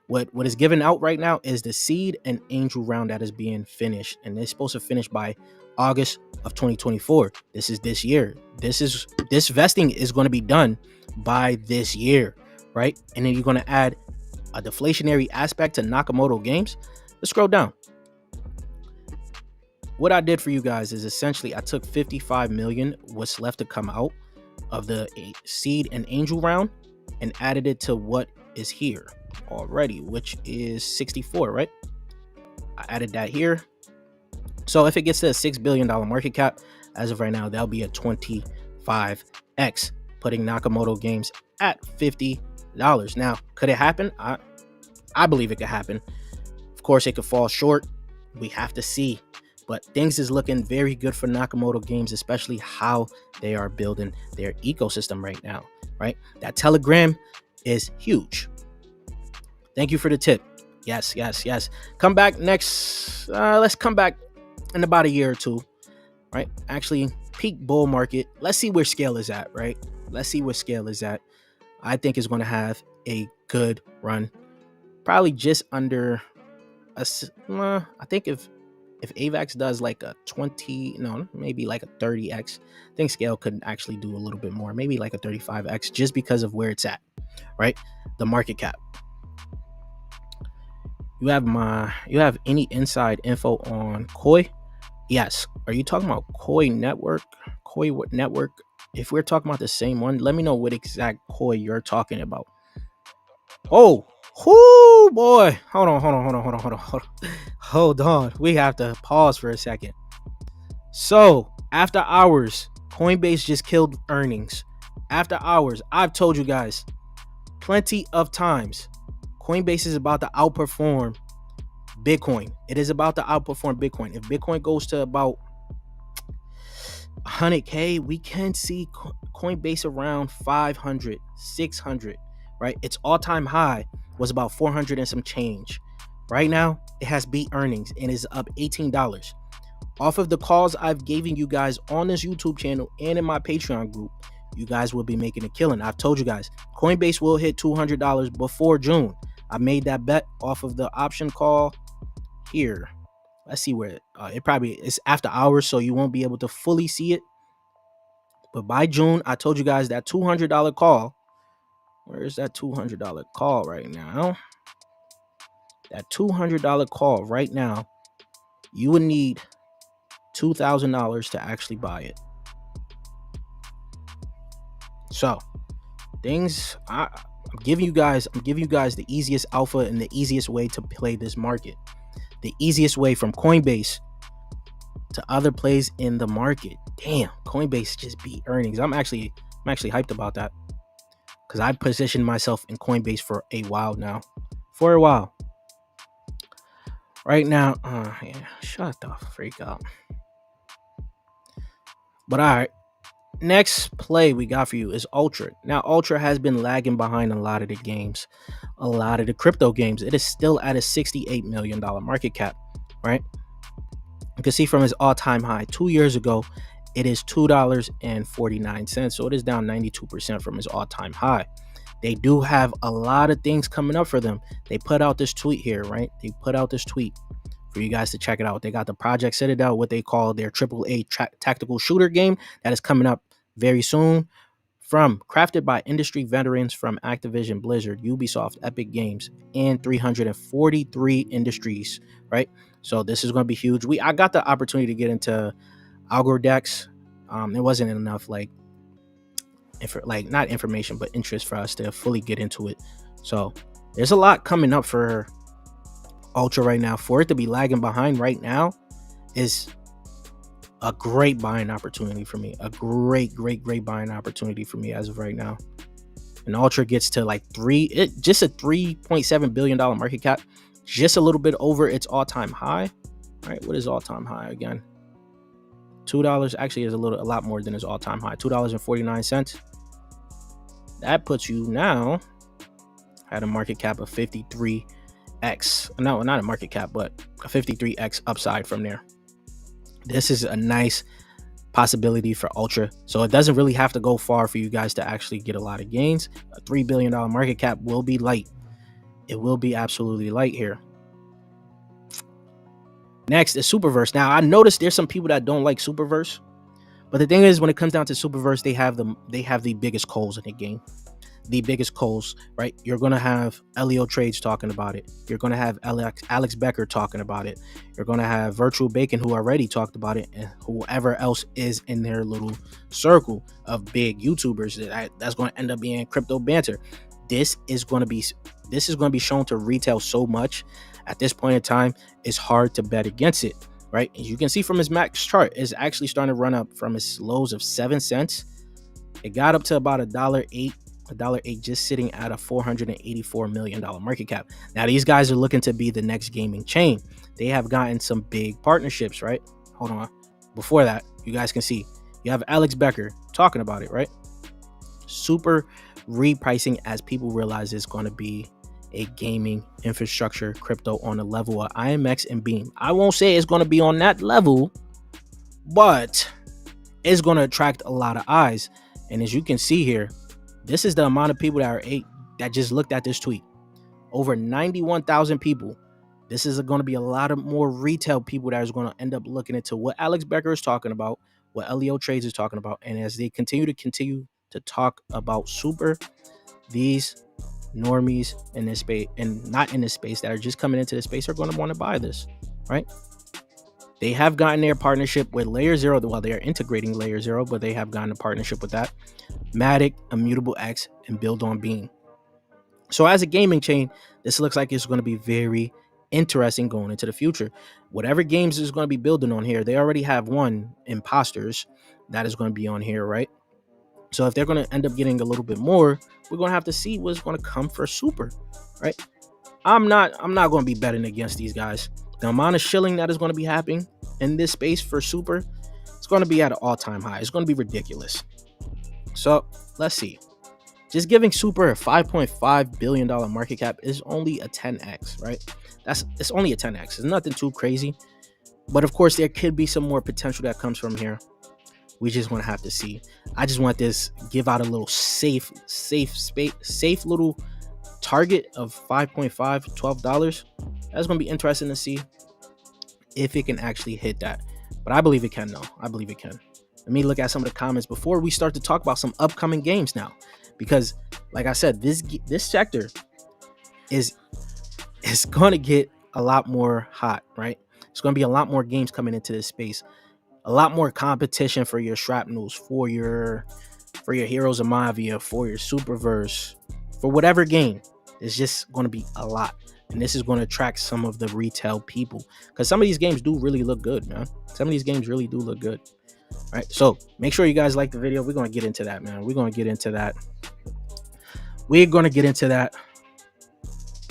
what is given out right now is the seed and angel round that is being finished. And it's supposed to finish by August of 2024. This is this year. This vesting is going to be done by this year, right? And then you're going to add a deflationary aspect to Nakamoto Games. Let's scroll down. What I did for you guys is essentially I took 55 million, what's left to come out of the seed and angel round and added it to what is here already, which is 64, right? I added that here. So if it gets to a $6 billion market cap, as of right now, that'll be a 25x, putting Nakamoto Games at $50. Now, could it happen? I believe it could happen. Of course, it could fall short. We have to see. But things is looking very good for Nakamoto Games, especially how they are building their ecosystem right now, right? That Telegram is huge. Thank you for the tip. Yes. Come back next. Let's come back in about a year or two, right? Actually, peak bull market. Let's see where scale is at, right? Let's see where scale is at. I think it's going to have a good run. Probably just under I think if AVAX does like a 20, no, maybe like a 30x, I think scale could actually do a little bit more, maybe like a 35x, just because of where it's at, right? The market cap. You have any inside info on Koi? Yes. Are you talking about Koi Network? Koi Network? If we're talking about the same one, let me know what exact Koi you're talking about. Oh, whoo, boy. Hold on. We have to pause for a second. So, after hours, Coinbase just killed earnings. After hours, I've told you guys plenty of times, Coinbase is about to outperform Bitcoin. It is about to outperform Bitcoin. If Bitcoin goes to about 100K, we can see Coinbase around 500, 600, right? Its all-time high was about 400 and some change. Right now, it has beat earnings and is up $18. Off of the calls I've given you guys on this YouTube channel and in my Patreon group, you guys will be making a killing. I've told you guys, Coinbase will hit $200 before June. I made that bet off of the option call here. Let's see where it probably is after hours, so you won't be able to fully see it. But by June, I told you guys that $200 call. Where is that $200 call right now? That $200 call right now, you would need $2,000 to actually buy it. So things I'm giving you guys the easiest alpha and the easiest way to play this market. The easiest way from Coinbase to other plays in the market. Damn, Coinbase just beat earnings. I'm actually hyped about that, because I positioned myself in Coinbase for a while now. Right now, yeah, shut the freak up. But all right, next play we got for you is Ultra. Now, Ultra has been lagging behind a lot of the games, a lot of the crypto games. It is still at a $68 million market cap, right? You can see from its all-time high 2 years ago, it is $2.49. So it is down 92% from its all-time high. They do have a lot of things coming up for them. They put out this tweet here, right? They put out this tweet for you guys to check it out. They got the Project Citadel, what they call their AAA tactical shooter game that is coming up very soon. Crafted by industry veterans from Activision, Blizzard, Ubisoft, Epic Games, and 343 industries, right? So this is going to be huge. I got the opportunity to get into Algor decks. It wasn't enough not information, but interest for us to fully get into it. So there's a lot coming up for Ultra right now. For it to be lagging behind right now is a great buying opportunity for me. A great buying opportunity for me as of right now. And Ultra gets to just a $3.7 billion market cap, just a little bit over its all-time high. All right, what is all-time high again? $2 actually is a lot more than its all-time high. $2.49. That puts you now at a market cap of 53x. No, not a market cap, but a 53x upside from there. This is a nice possibility for Ultra. So it doesn't really have to go far for you guys to actually get a lot of gains. A $3 billion market cap will be light. It will be absolutely light here. Next is Superverse. Now, I noticed there's some people that don't like Superverse, but the thing is, when it comes down to Superverse, they have the biggest coals in the game. the biggest calls, right? You're going to have Leo Trades talking about it. You're going to have Alex Becker talking about it. You're going to have Virtual Bacon, who already talked about it, and whoever else is in their little circle of big YouTubers that's going to end up being crypto banter. This is going to be shown to retail so much at this point in time. It's hard to bet against it, right? As you can see from his max chart, it's actually starting to run up from its lows of 7 cents. It got up to about $1.08, just sitting at a $484 million market cap. Now these guys are looking to be the next gaming chain. They have gotten some big partnerships, right? Hold on. Before that, you guys can see you have Alex Becker talking about it, right? Super repricing as people realize it's going to be a gaming infrastructure crypto on the level of IMX and Beam. I won't say it's going to be on that level, but it's going to attract a lot of eyes. And as you can see here, this is the amount of people that just looked at this tweet. Over 91,000 people. This is going to be a lot of more retail people that is going to end up looking into what Alex Becker is talking about, what Leo Trades is talking about. And as they continue to talk about Super, these normies in this space and not in this space that are just coming into this space are going to want to buy this, right? They have gotten their partnership with Layer Zero. Well, they are integrating Layer Zero, but they have gotten a partnership with that. Matic, Immutable X, and Build on Beam. So as a gaming chain, this looks like it's going to be very interesting going into the future. Whatever games is going to be building on here, they already have one, Imposters, that is going to be on here, right? So if they're going to end up getting a little bit more, we're going to have to see what's going to come for Super, right? I'm not going to be betting against these guys. The amount of shilling that is going to be happening in this space for Super, it's going to be at an all-time high. It's going to be ridiculous. So let's see. Just giving Super a $5.5 billion market cap is only a 10x, right? It's only a 10x. It's nothing too crazy. But of course, there could be some more potential that comes from here. We just want to have to see. I just want this give out a little safe little target of $5.5, $12. That's going to be interesting to see if it can actually hit that. But I believe it can, though. I believe it can. Let me look at some of the comments before we start to talk about some upcoming games now. Because, like I said, this sector is going to get a lot more hot, right? It's going to be a lot more games coming into this space. A lot more competition for your shrapnels, for your Heroes of Mavia, for your Superverse, for whatever game. It's just going to be a lot. And this is going to attract some of the retail people. Because some of these games do really look good, man. Some of these games really do look good. All right, so make sure you guys like the video. We're going to get into that, man. We're going to get into that.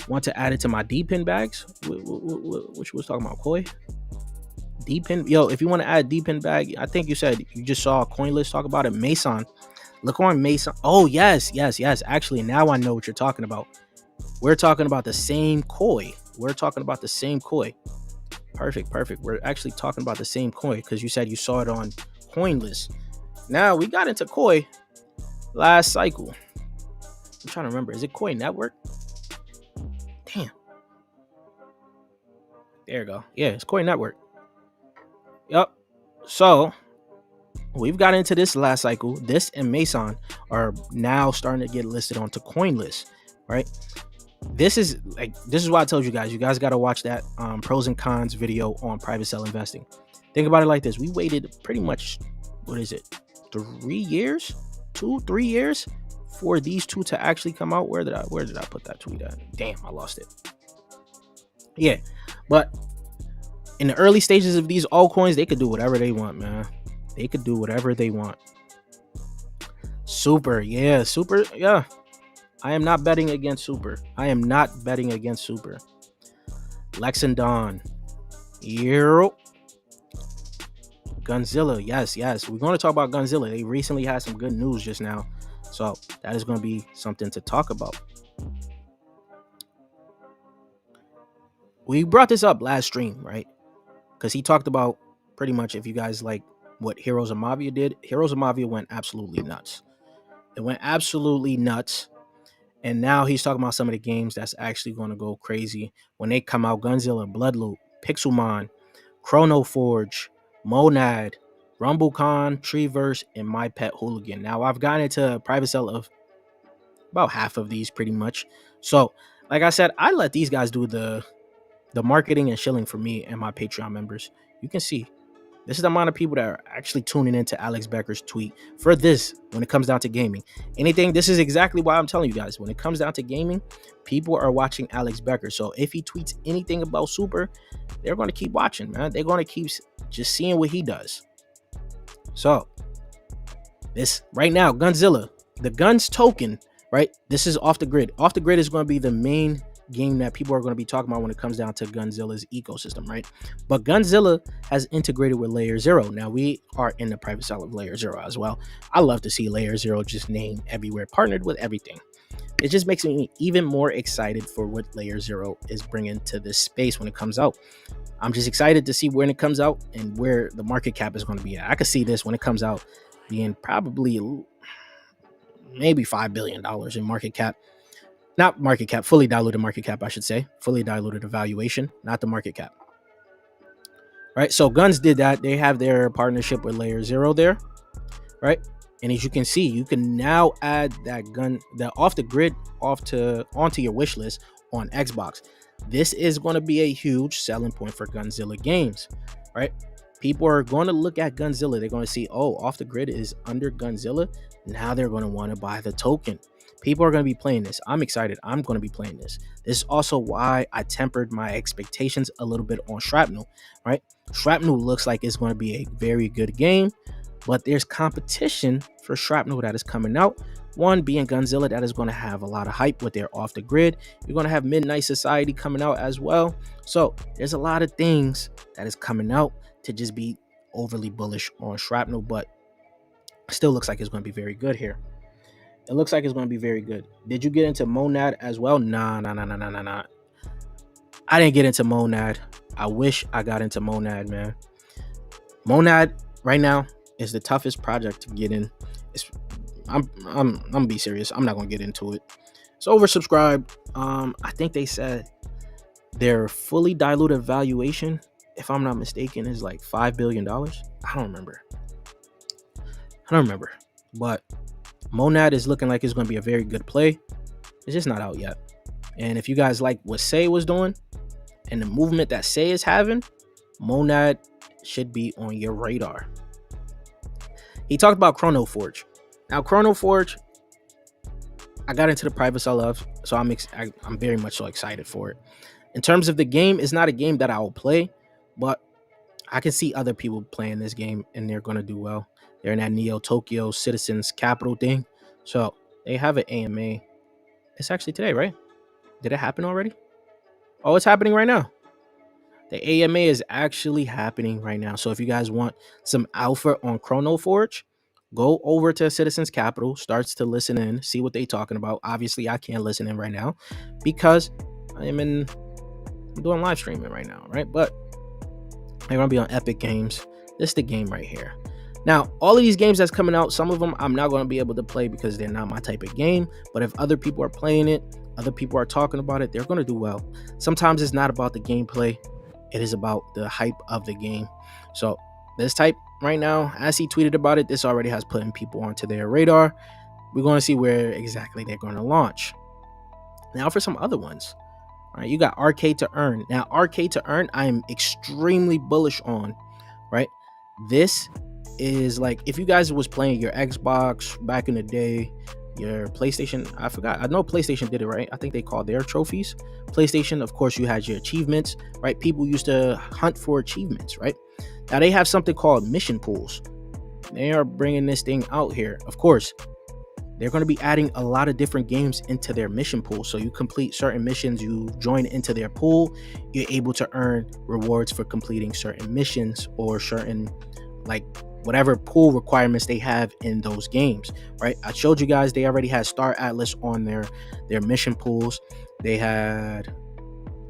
Want to add it to my D-pin bags? Which was talking about, Koi? D-pin? Yo, if you want to add D-pin bag, I think you said you just saw CoinList talk about it. Mason. Look on Mason. Oh, yes. Actually, now I know what you're talking about. We're talking about the same Koi. Perfect. We're actually talking about the same Koi because you said you saw it on CoinList. Now, we got into Koi last cycle. I'm trying to remember. Is it Koi Network? Damn. There you go. Yeah, it's Koi Network. Yep. So we've got into this last cycle. This and Mason are now starting to get listed onto CoinList, right? This is why I told you guys got to watch that pros and cons video on private sell investing. Think about it like this. We waited pretty much, 3 years for these two to actually come out. Where did I put that tweet at? Damn, I lost it. Yeah, but in the early stages of these altcoins, they could do whatever they want, man. They could do whatever they want. Super. I am not betting against Super. Lex and Dawn. Gunzilla. Yes. We're going to talk about Gunzilla. They recently had some good news just now. So that is going to be something to talk about. We brought this up last stream, right? Because he talked about pretty much, if you guys like what Heroes of Mavia did, Heroes of Mavia went absolutely nuts. It went absolutely nuts. And now he's talking about some of the games that's actually going to go crazy when they come out. Gunzilla, Bloodloop, Pixelmon, Chrono Forge, Monad, RumbleCon, Treeverse, and My Pet Hooligan. Now, I've gotten into a private sale of about half of these pretty much. So like I said, I let these guys do the marketing and shilling for me and my Patreon members. You can see this is the amount of people that are actually tuning into Alex Becker's tweet for this when it comes down to gaming. Anything, this is exactly why I'm telling you guys, when it comes down to gaming, people are watching Alex Becker. So if he tweets anything about Super, they're going to keep watching, man. They're going to keep just seeing what he does. So this right now, Gunzilla, the Guns token, right? This is off the grid. Off the grid is going to be the main game that people are going to be talking about when it comes down to Gunzilla's ecosystem, right? But Gunzilla has integrated with Layer Zero. Now we are in the private side of Layer Zero as well. I love to see Layer Zero just named everywhere, partnered with everything. It just makes me even more excited for what Layer Zero is bringing to this space when it comes out. I'm just excited to see when it comes out and where the market cap is going to be at. I could see this when it comes out being probably maybe $5 billion in market cap. Not market cap, fully diluted market cap, I should say. Fully diluted evaluation, not the market cap. Right, so Guns did that. They have their partnership with Layer Zero there, right? And as you can see, you can now add that gun, the off the grid, onto your wish list on Xbox. This is going to be a huge selling point for Gunzilla games, right? People are going to look at Gunzilla. They're going to see, oh, off the grid is under Gunzilla. Now they're going to want to buy the token. People are going to be playing this. I'm excited. I'm going to be playing this. This is also why I tempered my expectations a little bit on Shrapnel, right? Shrapnel looks like it's going to be a very good game, but there's competition for Shrapnel that is coming out. One being Gunzilla, that is going to have a lot of hype with their off the grid. You're going to have Midnight Society coming out as well. So there's a lot of things that is coming out to just be overly bullish on Shrapnel, but still looks like it's going to be very good here. It looks like it's going to be very good. Did you get into Monad as well? Nah. I didn't get into Monad. I wish I got into Monad, man. Monad right now is the toughest project to get in. I'm gonna be serious. I'm not gonna get into it. It's oversubscribed. I think they said their fully diluted valuation, if I'm not mistaken, is like $5 billion. I don't remember. But Monad is looking like it's going to be a very good play. It's just not out yet. And if you guys like what Say was doing and the movement that Say is having, Monad should be on your radar. He talked about Chrono Forge. Now, Chrono Forge, I got into the private sell of, so I'm very much so excited for it. In terms of the game, it's not a game that I will play, but I can see other people playing this game and they're going to do well. They're in that Neo Tokyo Citizens Capital thing. So they have an AMA. It's actually today, right? Did it happen already? Oh, it's happening right now. The AMA is actually happening right now. So if you guys want some alpha on Chrono Forge, go over to Citizens Capital, starts to listen in, see what they're talking about. Obviously, I can't listen in right now because I'm doing live streaming right now, right? But they're going to be on Epic Games. This is the game right here. Now, all of these games that's coming out, some of them I'm not going to be able to play because they're not my type of game. But if other people are playing it, other people are talking about it, they're going to do well. Sometimes it's not about the gameplay. It is about the hype of the game. So this type right now, as he tweeted about it, this already has putting people onto their radar. We're going to see where exactly they're going to launch. Now for some other ones. All right, you got Arcade to Earn. Now, Arcade to Earn, I am extremely bullish on, right? This is like, if you guys was playing your Xbox back in the day, your PlayStation, I forgot. I know PlayStation did it, right? I think they called their trophies. PlayStation, of course, you had your achievements, right? People used to hunt for achievements, right? Now they have something called mission pools. They are bringing this thing out here. Of course, they're going to be adding a lot of different games into their mission pool. So you complete certain missions, you join into their pool, you're able to earn rewards for completing certain missions or certain, like, whatever pool requirements they have in those games, right? I showed you guys they already had Star Atlas on their mission pools. They had,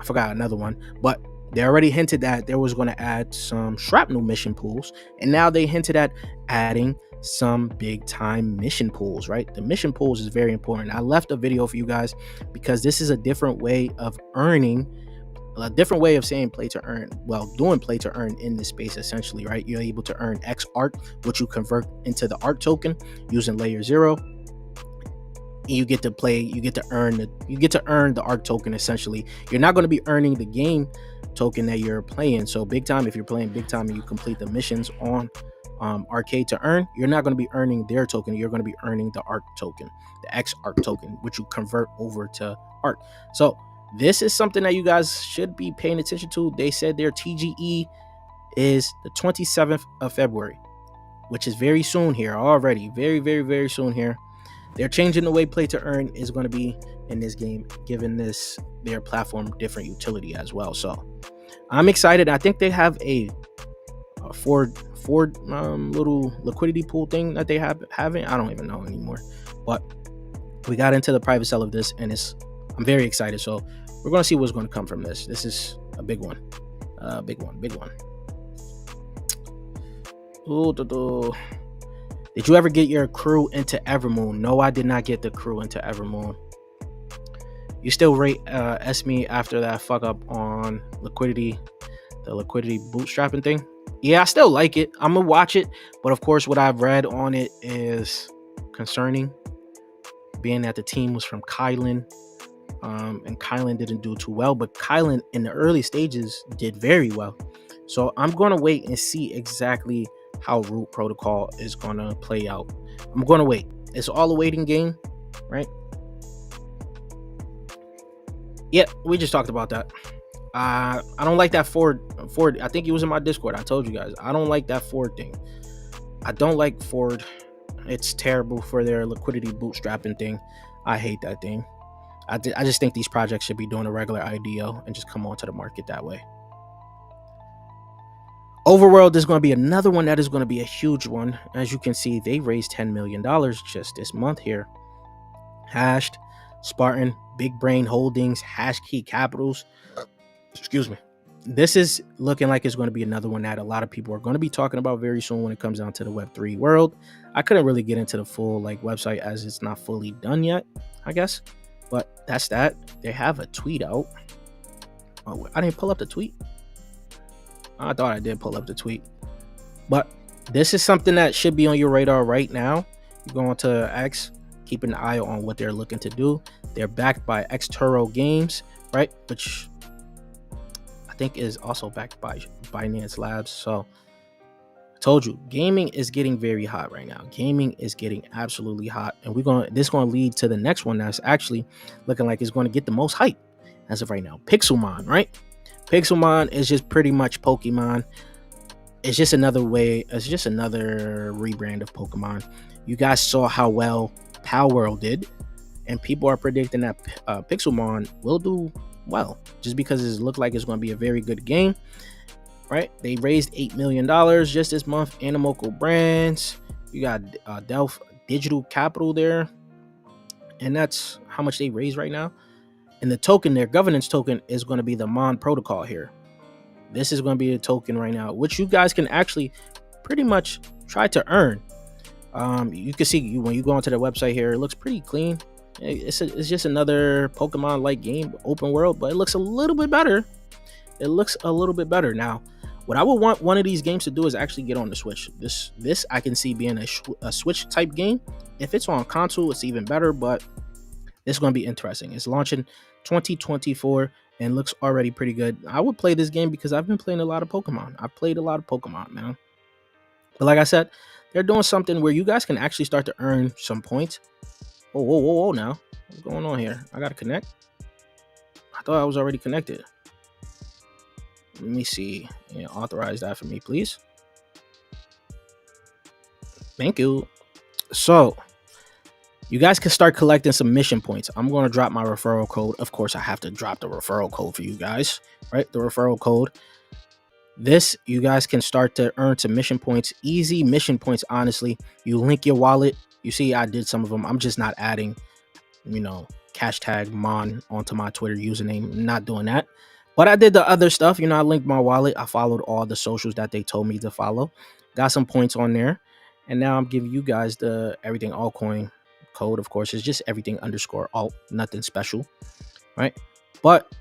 I forgot another one, but they already hinted that there was going to add some Shrapnel mission pools, and now they hinted at adding some big time mission pools, right? The mission pools is very important. I left a video for you guys because this is a different way of earning, a different way of saying play to earn, well, doing play to earn in this space essentially, right? You're able to earn X art, which you convert into the art token using Layer Zero. you get to play, you get to earn the ARC token. Essentially, you're not going to be earning the game token that you're playing. So big time, if you're playing big time and you complete the missions on arcade to earn, you're not going to be earning their token, you're going to be earning the ARC token, the X ARC token, which you convert over to ARC. So this is something that you guys should be paying attention to. They said their TGE is the 27th of February, which is very soon here already. Very, very, very soon here. They're changing the way play to earn is going to be in this game, giving their platform different utility as well. So I'm excited. I think they have a Ford little liquidity pool thing that they having. I don't even know anymore. But we got into the private sale of this, and I'm very excited. So we're going to see what's going to come from this. This is a big one. Big one. Ooh, did you ever get your crew into Evermoon? No, I did not get the crew into Evermoon. You still rate me after that fuck up on liquidity, the liquidity bootstrapping thing? Yeah, I still like it. I'm gonna watch it, but of course what I've read on it is concerning, being that the team was from Kylan, and Kylan didn't do too well, but Kylan in the early stages did very well. So I'm gonna wait and see exactly how Root Protocol is gonna play out. I'm gonna wait. It's all a waiting game, right? Yeah, we just talked about that. I don't like that Ford. I think it was in my Discord. I told you guys I don't like that Ford thing. I don't like Ford. It's terrible for their liquidity bootstrapping thing. I hate that thing. I just think these projects should be doing a regular IDO and just come onto the market that way. Overworld is going to be another one that is going to be a huge one. As you can see, they raised $10 million just this month here. Hashed, Spartan, Big Brain Holdings, Hashkey Capitals. Excuse me. This is looking like it's going to be another one that a lot of people are going to be talking about very soon when it comes down to the Web3 world. I couldn't really get into the full website as it's not fully done yet, I guess. But that's that. They have a tweet out. Oh, I didn't pull up the tweet. I thought I did pull up the tweet. But this is something that should be on your radar right now. You go onto X, keep an eye on what they're looking to do. They're backed by Xturo Games, right? Which I think is also backed by Binance Labs. So I told you, gaming is getting very hot right now. Gaming is getting absolutely hot. And this is going to lead to the next one that's actually looking like it's going to get the most hype as of right now. Pixelmon, right? Pixelmon is just pretty much Pokemon. It's just another rebrand of Pokemon. You guys saw how well Palworld did, and people are predicting that Pixelmon will do well just because it looks like it's going to be a very good game, right? They raised $8 million just this month. Animoco Brands, you got Delph Digital Capital there, and that's how much they raised right now. And the token, their governance token, is going to be the Mon protocol here. This is going to be a token right now, which you guys can actually pretty much try to earn. You can see when you go onto their website here, it looks pretty clean. It's just another Pokemon-like game, open world, but it looks a little bit better. It looks a little bit better. Now, what I would want one of these games to do is actually get on the Switch. This I can see being a Switch type game. If it's on console, it's even better, but it's going to be interesting. It's launching 2024 and looks already pretty good. I would play this game because I've been playing a lot of Pokemon. I've played a lot of Pokemon, man. But like I said, they're doing something where you guys can actually start to earn some points. Whoa, now. What's going on here? I got to connect? I thought I was already connected. Let me see. Yeah, authorize that for me, please. Thank you. So, you guys can start collecting some mission points. I'm going to drop my referral code. Of course, I have to drop the referral code for you guys, right? The referral code. You guys can start to earn some mission points. Easy mission points, honestly. You link your wallet. You see, I did some of them. I'm just not adding, hashtag Mon onto my Twitter username. I'm not doing that. But I did the other stuff. I linked my wallet. I followed all the socials that they told me to follow. Got some points on there. And now I'm giving you guys the EverythingAltcoin code. Of course, it's just everything_alt, nothing special, right? But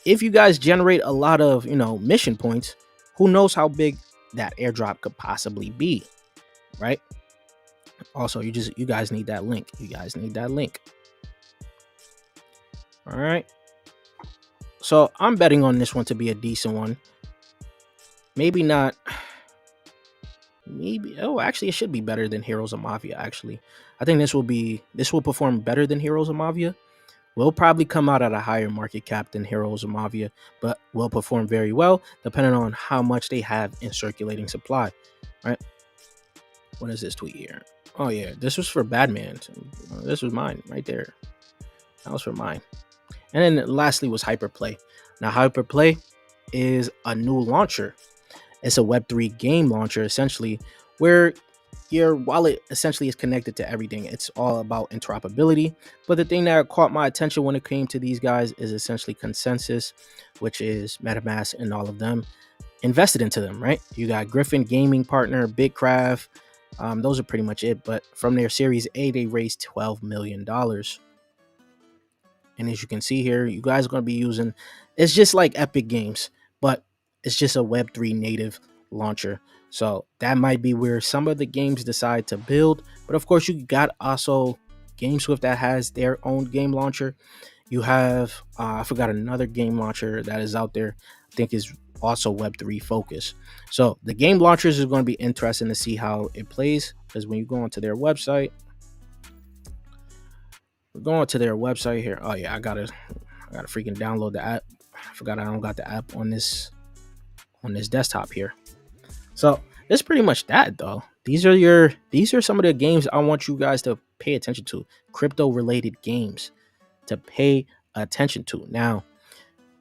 if you guys generate a lot of mission points, who knows how big that airdrop could possibly be, right? Also, you guys need that link. All right. So I'm betting on this one to be a decent one. Maybe not. Maybe. Oh, actually, it should be better than Heroes of Mavia. Actually, I think this will perform better than Heroes of Mavia. Will probably come out at a higher market cap than Heroes of Mavia, but will perform very well depending on how much they have in circulating supply. Right? What is this tweet here? Oh yeah, this was for Badman. This was mine right there. That was for mine. And then lastly was Hyperplay. Now Hyperplay is a new launcher. It's a Web3 game launcher essentially, where your wallet essentially is connected to everything. It's all about interoperability. But the thing that caught my attention when it came to these guys is essentially Consensus, which is MetaMask and all of them invested into them, right? You got Griffin Gaming Partner, Bitcraft. Those are pretty much it. But from their Series A, they raised $12 million. And as you can see here, you guys are going to be using, it's just like Epic Games, but it's just a Web3 native launcher. So that might be where some of the games decide to build. But of course, you got also GameSwift that has their own game launcher. You have, I forgot another game launcher that is out there, I think is also Web3 focused. So the game launchers is going to be interesting to see how it plays, because when you go onto their website, we're going to their website here. Oh yeah, I gotta freaking download the app. I forgot I don't got the app on this desktop here. So it's pretty much that though. These are some of the games I want you guys to pay attention to. Crypto related games to pay attention to. Now,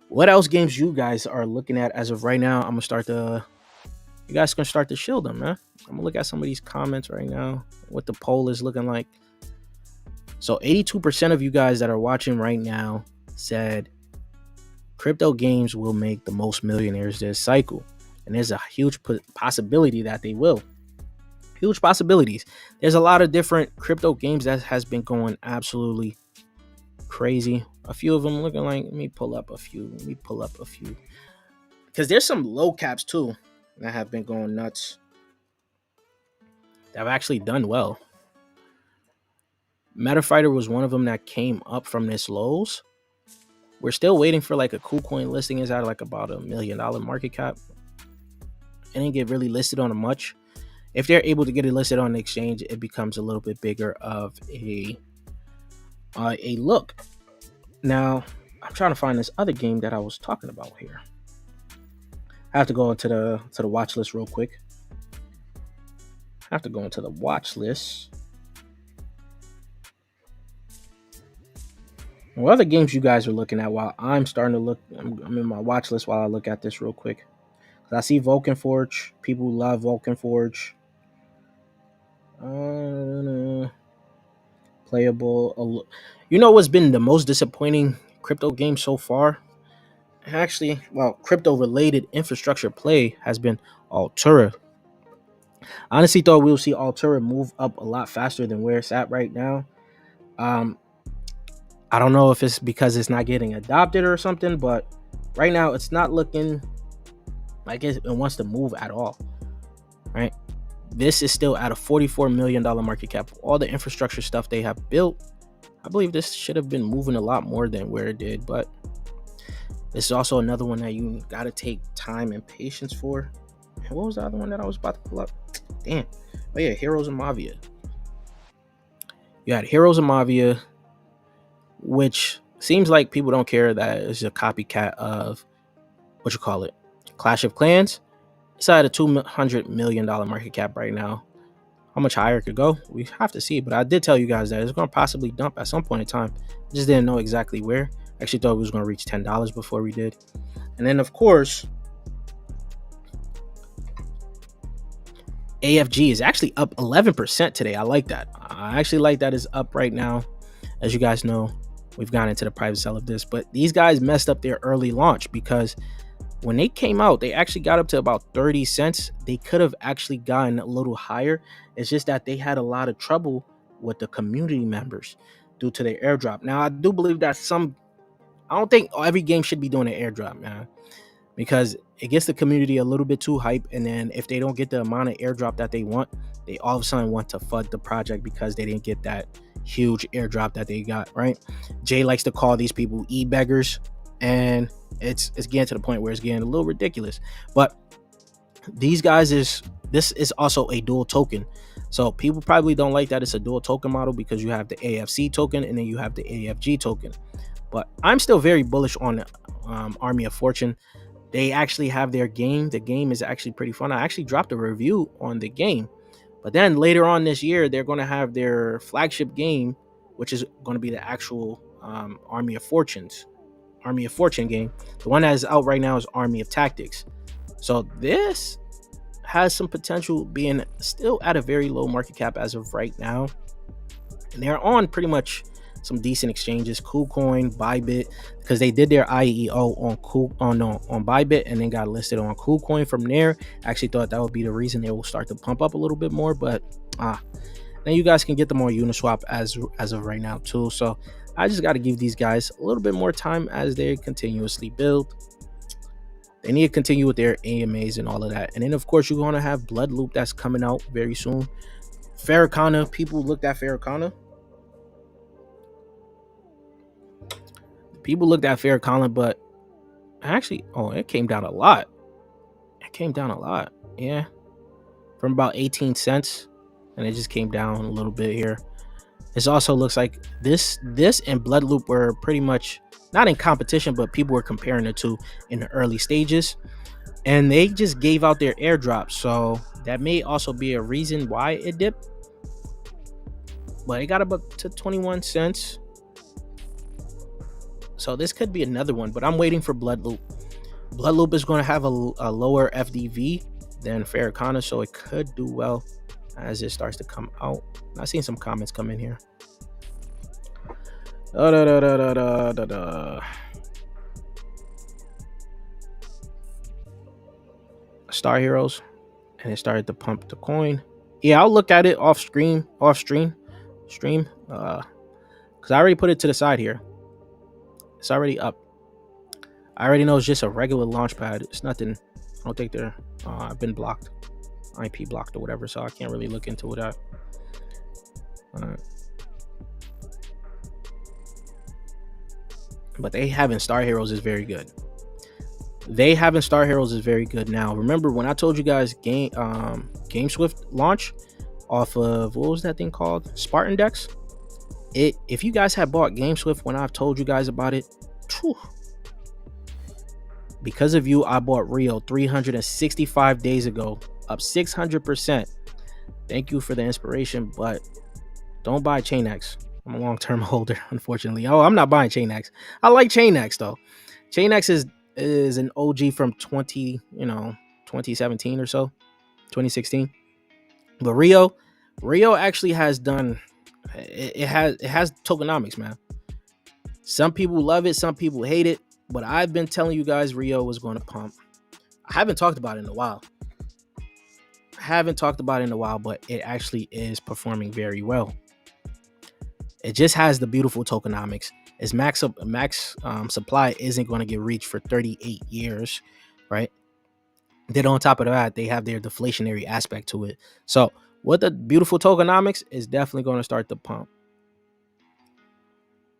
what else games you guys are looking at as of right now? You guys can start to shield them, man. I'm gonna look at some of these comments right now. What the poll is looking like. So 82% of you guys that are watching right now said crypto games will make the most millionaires this cycle. And there's a huge possibility that they will. Huge possibilities. There's a lot of different crypto games that has been going absolutely crazy. A few of them looking like, let me pull up a few. Because there's some low caps too that have been going nuts. That have actually done well. Metafighter was one of them that came up from this lows. We're still waiting for like a KuCoin listing. Is at like about $1 million market cap. It didn't get really listed on a much. If they're able to get it listed on the exchange, it becomes a little bit bigger of a look. Now, I'm trying to find this other game that I was talking about here. I have to go into the watch list real quick. I have to go into the watch list. What other games you guys are looking at while I'm starting to look? I'm in my watch list while I look at this real quick. I see Vulcan Forge. People love Vulcan Forge. Playable. You know what's been the most disappointing crypto game so far? Actually, well, crypto related infrastructure play has been Altura. I honestly thought we'll see Altura move up a lot faster than where it's at right now. I don't know if it's because it's not getting adopted or something, but right now it's not looking like it wants to move at all. Right? This is still at a $44 million market cap. All the infrastructure stuff they have built, I believe this should have been moving a lot more than where it did, but this is also another one that you got to take time and patience for. And what was the other one that I was about to pull up? Damn. Oh yeah, Heroes of Mavia. You had Heroes of Mavia, which seems like people don't care that it's a copycat of Clash of Clans. It's at a $200 million market cap right now. How much higher it could go, we have to see. But I did tell you guys that it's going to possibly dump at some point in time. I just didn't know exactly where. I actually thought it was going to reach $10 before we did. And then, of course, AFG is actually up 11% today. I like that. I actually like that it's up right now. As you guys know, we've gone into the private sale of this. But these guys messed up their early launch because when they came out, they actually got up to about 30 cents. They could have actually gotten a little higher. It's just that they had a lot of trouble with the community members due to their airdrop. Now, I do believe that I don't think every game should be doing an airdrop, man. because it gets the community a little bit too hype, and then if they don't get the amount of airdrop that they want, they all of a sudden want to FUD the project because they didn't get that huge airdrop that they got, right? Jay likes to call these people e-beggars, and it's getting to the point where it's getting a little ridiculous. But these guys this is also a dual token, so people probably don't like that it's a dual token model because you have the AFC token and then you have the AFG token. But I'm still very bullish on Army of Fortune. They actually have their game. The game is actually pretty fun. I actually dropped a review on the game. But then later on this year, they're going to have their flagship game, which is going to be the actual Army of Fortune game. The one that is out right now is Army of Tactics. So this has some potential, being still at a very low market cap as of right now. And they're on pretty much some decent exchanges, KuCoin, Bybit, because they did their IEO on Bybit and then got listed on KuCoin from there. I actually thought that would be the reason they will start to pump up a little bit more, but then you guys can get them on Uniswap as of right now too. So I just got to give these guys a little bit more time as they continuously build. They need to continue with their AMAs and all of that. And then of course you're going to have Bloodloop that's coming out very soon. Farrakhanah, people looked at Farrakhanah. But actually, it came down a lot. Yeah, from about 18 cents, and it just came down a little bit here. This also looks like this and Bloodloop were pretty much not in competition, but people were comparing the two in the early stages, and they just gave out their airdrops, so that may also be a reason why it dipped. But it got up to 21 cents. So this could be another one, but I'm waiting for Bloodloop. Bloodloop is going to have a lower FDV than Farrakhanah, so it could do well as it starts to come out. I've seen some comments come in here. Star Heroes, and it started to pump the coin. Yeah, I'll look at it off stream, because I already put it to the side here. It's already up. I already know it's just a regular launch pad. It's nothing. I don't think they're I've been blocked, IP blocked or whatever, so I can't really look into that. But they having Star Heroes is very good. Now, remember when I told you guys GameSwift launch off of, what was that thing called, Spartan Dex? If you guys had bought GameSwift when I've told you guys about it, because of you, I bought Rio 365 days ago, up 600%. Thank you for the inspiration, but don't buy ChainX. I'm a long-term holder, unfortunately. I'm not buying ChainX. I like ChainX though. ChainX is an OG from 2017 or so, 2016. But Rio actually has done. It has tokenomics, man. Some people love it, some people hate it, but I've been telling you guys Rio was going to pump. I haven't talked about it in a while, but it actually is performing very well. It just has the beautiful tokenomics. Its max supply isn't going to get reached for 38 years, right? Then on top of that, they have their deflationary aspect to it. So with the beautiful tokenomics, is definitely going to start to pump.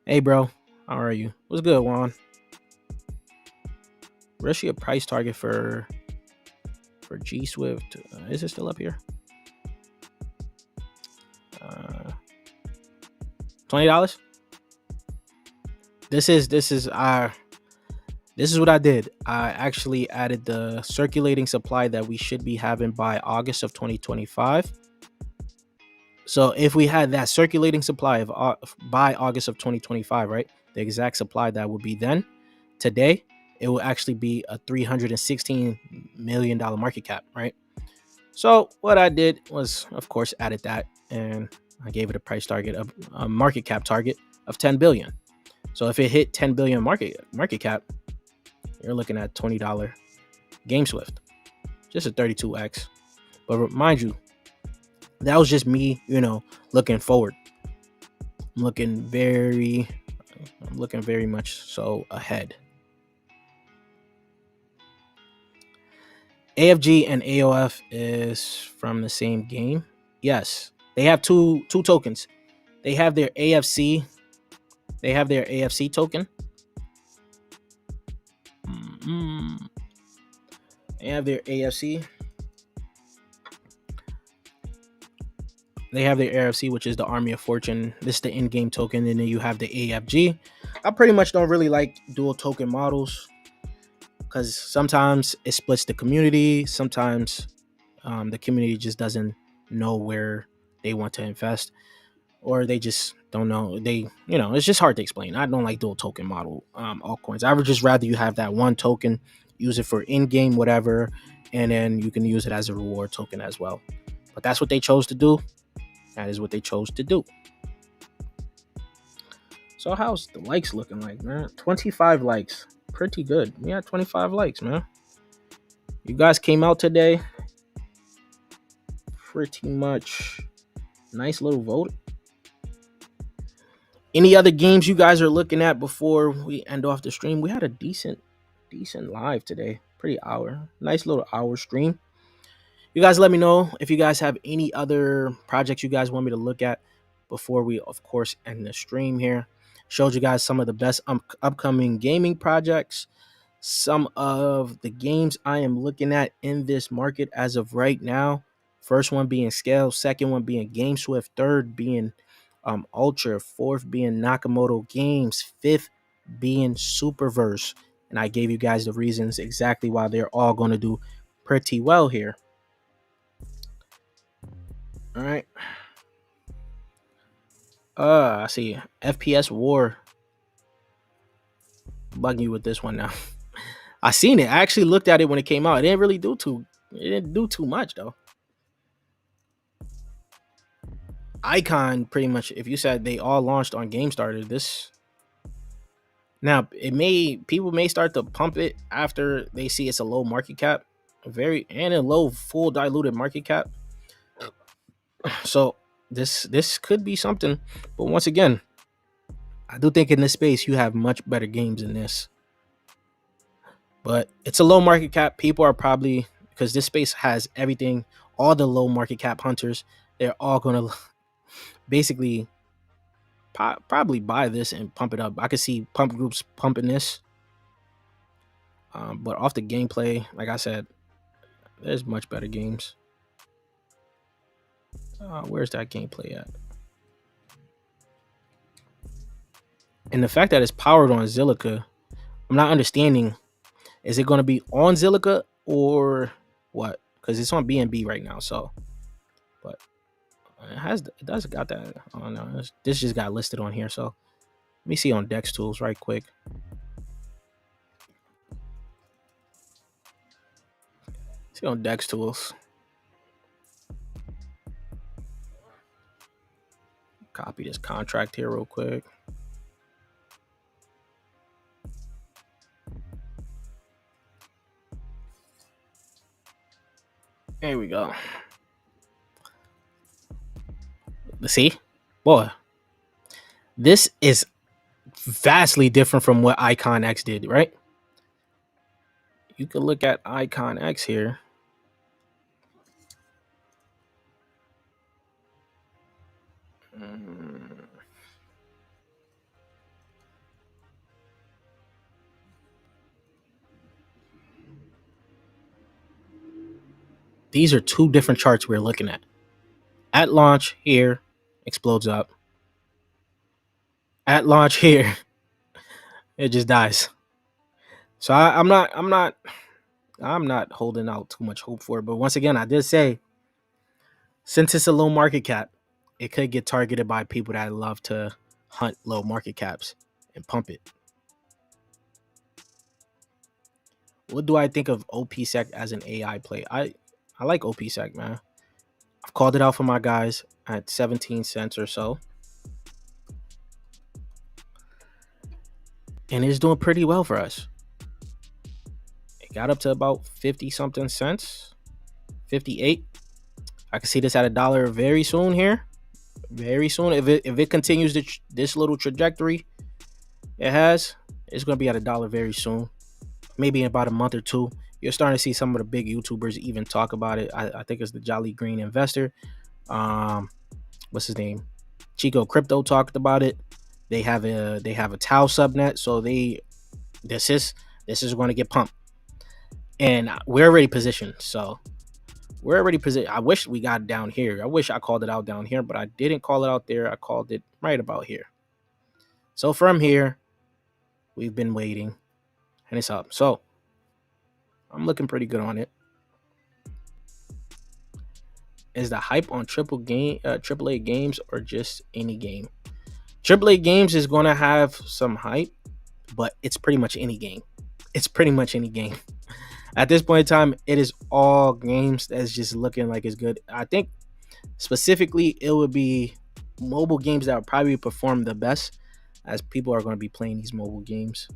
Hey, bro, how are you? What's good, Juan? Where's she a price target for G Swift? Is it still up here? $20. This is what I did. I actually added the circulating supply that we should be having by August of 2025. So if we had that circulating supply by August of 2025, right, the exact supply that would be then, today, it will actually be a $316 million market cap, right? So what I did was, of course, added that, and I gave it a price target of a market cap target of 10 billion. So if it hit 10 billion market cap, you're looking at $20 GameSwift, just a 32x. But mind you, that was just me, looking forward. I'm looking very much so ahead. AFG and AOF is from the same game. Yes, they have two tokens. They have their AFC. They have their AFC token. They have their AFC. They have their AFC, which is the Army of Fortune. This is the in-game token, and then you have the AFG. I pretty much don't really like dual token models because sometimes it splits the community. Sometimes the community just doesn't know where they want to invest, or they just don't know. It's just hard to explain. I don't like dual token model altcoins. I would just rather you have that one token, use it for in-game whatever, and then you can use it as a reward token as well. But that's what they chose to do. That is what they chose to do. So how's the likes looking like, man? 25 likes. Pretty good. We had 25 likes, man. You guys came out today. Pretty much nice little vote. Any other games you guys are looking at before we end off the stream? We had a decent live today. Pretty nice little hour stream. You guys let me know if you guys have any other projects you guys want me to look at before we, of course, end the stream here. Showed you guys some of the best upcoming gaming projects, some of the games I am looking at in this market as of right now. First one being Scale, second one being GameSwift, third being Ultra, fourth being Nakamoto Games, fifth being Superverse. And I gave you guys the reasons exactly why they're all going to do pretty well here. All right. I see FPS War. Bugging you with this one now. I seen it. I actually looked at it when it came out. It didn't do too much though. Icon pretty much, if you said they all launched on GameStarter, now people may start to pump it after they see it's a low market cap, and a low full diluted market cap. So this could be something, but once again, I do think in this space you have much better games than this. But it's a low market cap. People are probably, because this space has everything, all the low market cap hunters, they're all gonna basically probably buy this and pump it up. I could see pump groups pumping this. But off the gameplay, like I said, there's much better games. Where's that gameplay at? And the fact that it's powered on Zilliqa, I'm not understanding. Is it going to be on Zilliqa or what? Because it's on BNB right now. So, but it does got that. Oh no, this just got listed on here. So let me see on Dex Tools right quick. See on Dex Tools. Copy this contract here real quick. There we go. See, boy, this is vastly different from what Icon X did, right? You could look at Icon X here. These are two different charts we're looking at. At launch here, explodes up. At launch here, it just dies. So I'm not holding out too much hope for it. But once again, I did say, since it's a low market cap, it could get targeted by people that love to hunt low market caps and pump it. What do I think of OPSEC as an AI play? I like OPSEC, man. I've called it out for my guys at 17 cents or so. And it's doing pretty well for us. It got up to about 50 something cents. 58. I can see this at $1 very soon here. Very soon. If it continues this little trajectory it has, it's going to be at $1 very soon. Maybe in about a month or two, You're starting to see some of the big YouTubers even talk about it. I think it's the Jolly Green Investor. What's his name? Chico Crypto talked about it. They have a Tau subnet, so this is going to get pumped, and we're already positioned. So we're already positioned. I wish we got it down here. I wish I called it out down here, but I didn't call it out there. I called it right about here. So from here, we've been waiting, and it's up. So I'm looking pretty good on it. Is the hype on AAA games or just any game? AAA games is going to have some hype, but it's pretty much any game. It's pretty much any game. At this point in time, it is all games that's just looking like it's good. I think specifically it would be mobile games that would probably perform the best, as people are going to be playing these mobile games.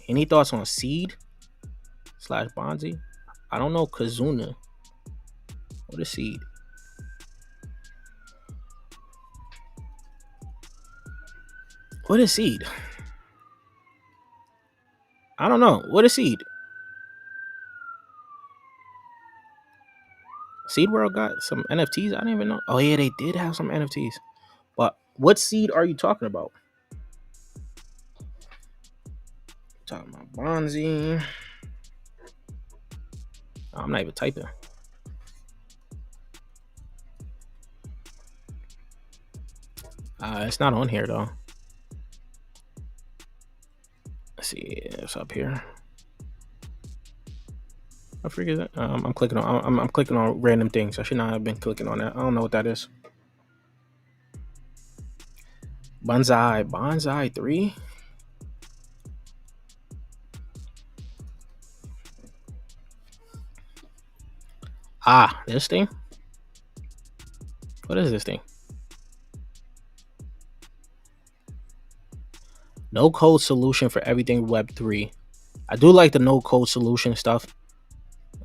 Any thoughts on Seed / Bonzi? I don't know Kazuna. What is Seed? What is Seed? I don't know. What is Seed? Seed World got some NFTs? I didn't even know. Oh yeah, they did have some NFTs. But what Seed are you talking about? Talking about Bonzi. I'm not even typing. It's not on here though. Let's see, it's up here. I forget that. I'm clicking on. I'm clicking on random things. I should not have been clicking on that. I don't know what that is. Bonsai 3. This thing. What is this thing? No code solution for everything Web3. I do like the no code solution stuff.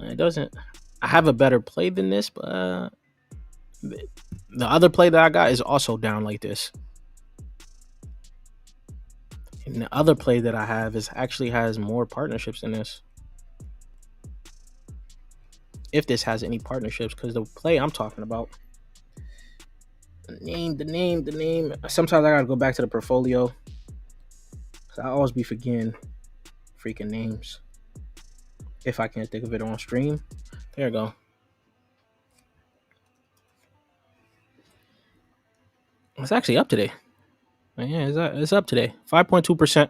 It doesn't. I have a better play than this, but the other play that I got is also down like this. And the other play that I have is actually has more partnerships than this. If this has any partnerships, because the play I'm talking about, the name. Sometimes I gotta go back to the portfolio. So I always be forgetting freaking names. If I can't think of it on stream. There you go. It's actually up today. Yeah, it's up today. 5.2%.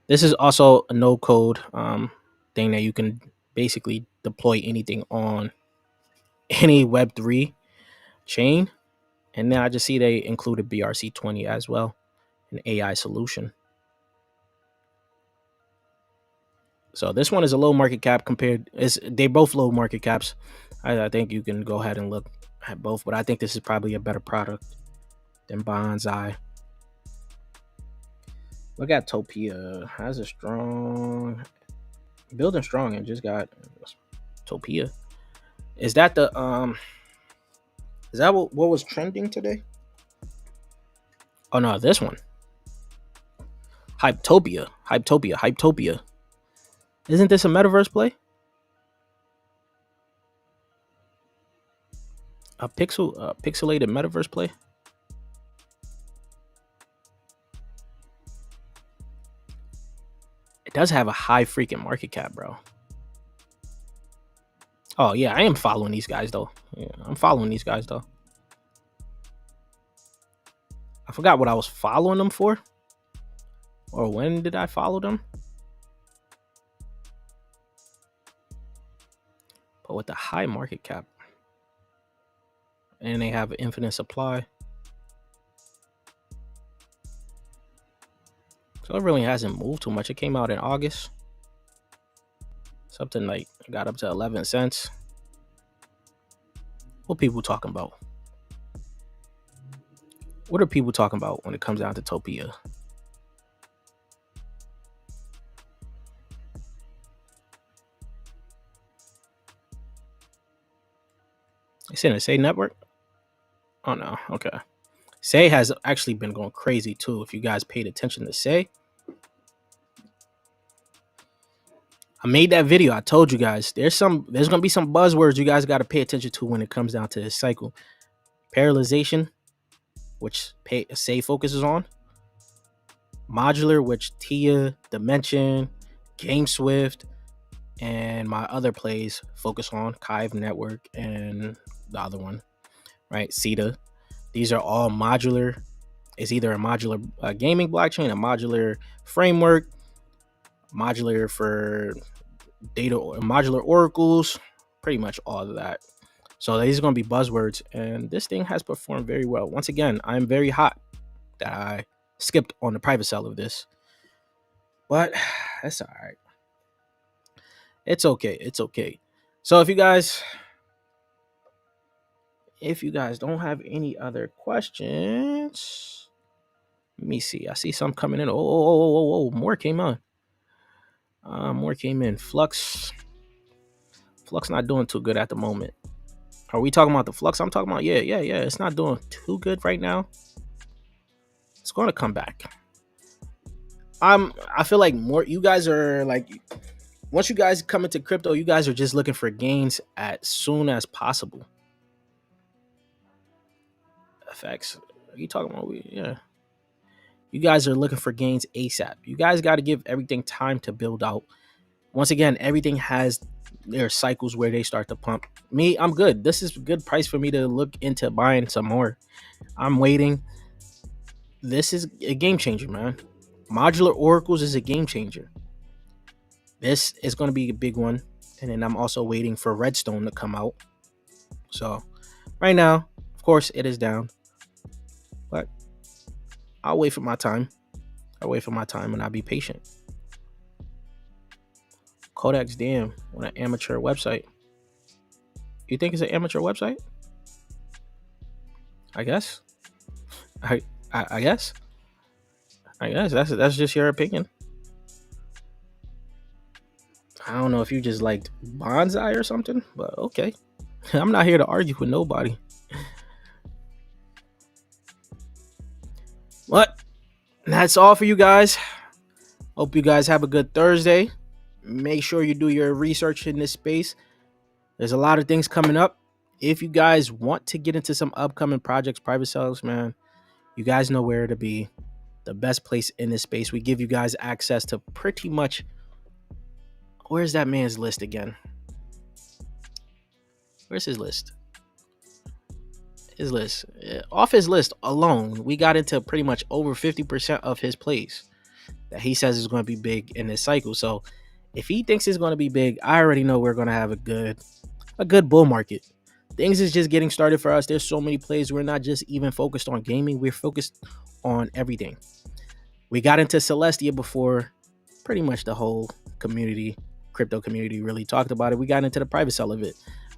This is also a no code thing that you can basically deploy anything on any Web3 chain. And then I just see they included BRC20 as well, an AI solution. So this one is a low market cap compared. They both low market caps. I think you can go ahead and look at both, but I think this is probably a better product than Bonsai. Look at Topia. Has a strong building strong and just got Topia. Is that the is that what was trending today? Oh no, this one. Hypetopia. Isn't this a metaverse play? A pixelated metaverse play? It does have a high freaking market cap, bro. Oh yeah, I am following these guys though. Yeah, I'm following these guys though. I forgot what I was following them for. Or when did I follow them? But with the high market cap. And they have an infinite supply. So it really hasn't moved too much. It came out in August. Something like got up to 11 cents. What people talking about? What are people talking about when it comes down to Topia? It's in a Say network? Oh no, okay. Say has actually been going crazy too. If you guys paid attention to Say, I made that video. I told you guys there's gonna be some buzzwords you guys got to pay attention to when it comes down to this cycle. Parallelization, which Say focuses on. Modular, which Tia, Dimension, GameSwift, and my other plays focus on Kive Network and the other one, right? CETA. These are all modular. It's either a modular gaming blockchain, a modular framework, modular for data, modular oracles, pretty much all of that. So these are going to be buzzwords, and this thing has performed very well. Once again, I'm very hot that I skipped on the private sale of this, but that's all right. It's okay. It's okay. So if you guys don't have any other questions, let me see. I see some coming in. Oh, more came on. More came in. Flux not doing too good at the moment. Are we talking about the Flux? I'm talking about, yeah. It's not doing too good right now. It's going to come back. I feel like more you guys are like, once you guys come into crypto, you guys are just looking for gains as soon as possible. Effects. Are you talking about? Yeah. You guys are looking for gains ASAP. You guys got to give everything time to build out. Once again, everything has their cycles where they start to pump. Me, I'm good. This is a good price for me to look into buying some more. I'm waiting. This is a game changer, man. Modular oracles is a game changer. This is going to be a big one. And then I'm also waiting for Redstone to come out. So right now, of course, it is down. But I'll wait for my time. And I'll be patient. Codex, damn, what an amateur website. You think it's an amateur website? I guess. I guess. That's just your opinion. I don't know if you just liked bonsai or something, but okay. I'm not here to argue with nobody. But that's all for you guys. Hope you guys have a good Thursday. Make sure you do your research in this space. There's a lot of things coming up. If you guys want to get into some upcoming projects, private sales, man, you guys know where to be. The best place in this space. We give you guys access to pretty much. Where's that man's list again? Where's his list? His list. Off his list alone, we got into pretty much over 50% of his plays that he says is going to be big in this cycle. So if he thinks it's going to be big, I already know we're going to have a good bull market. Things is just getting started for us. There's so many plays. We're not just even focused on gaming. We're focused on everything. We got into Celestia before pretty much the whole community, crypto community, really talked about it. We got into the private sale of it.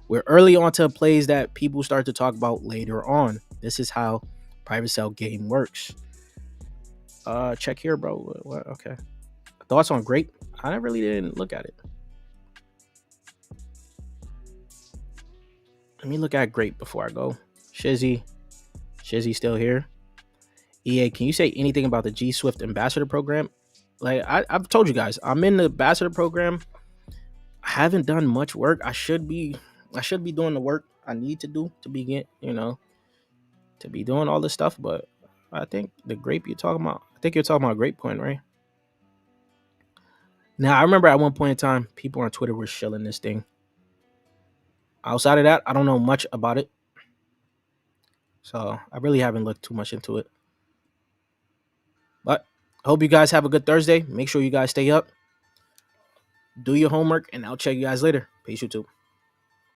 We're early on to plays that people start to talk about later on. This is how private sale game works. Check here, bro. What? Okay. Thoughts on Grape? I really didn't look at it. Let me look at Grape before I go. Shizzy still here. EA, can you say anything about the G Swift ambassador program? Like I've told you guys, I'm in the ambassador program. I haven't done much work. I should be doing the work I need to do to begin, to be doing all this stuff. But I think the Grape you're talking about, Grape Coin, right? Now, I remember at one point in time, people on Twitter were shilling this thing. Outside of that, I don't know much about it. So I really haven't looked too much into it. But I hope you guys have a good Thursday. Make sure you guys stay up. Do your homework, and I'll check you guys later. Peace, YouTube.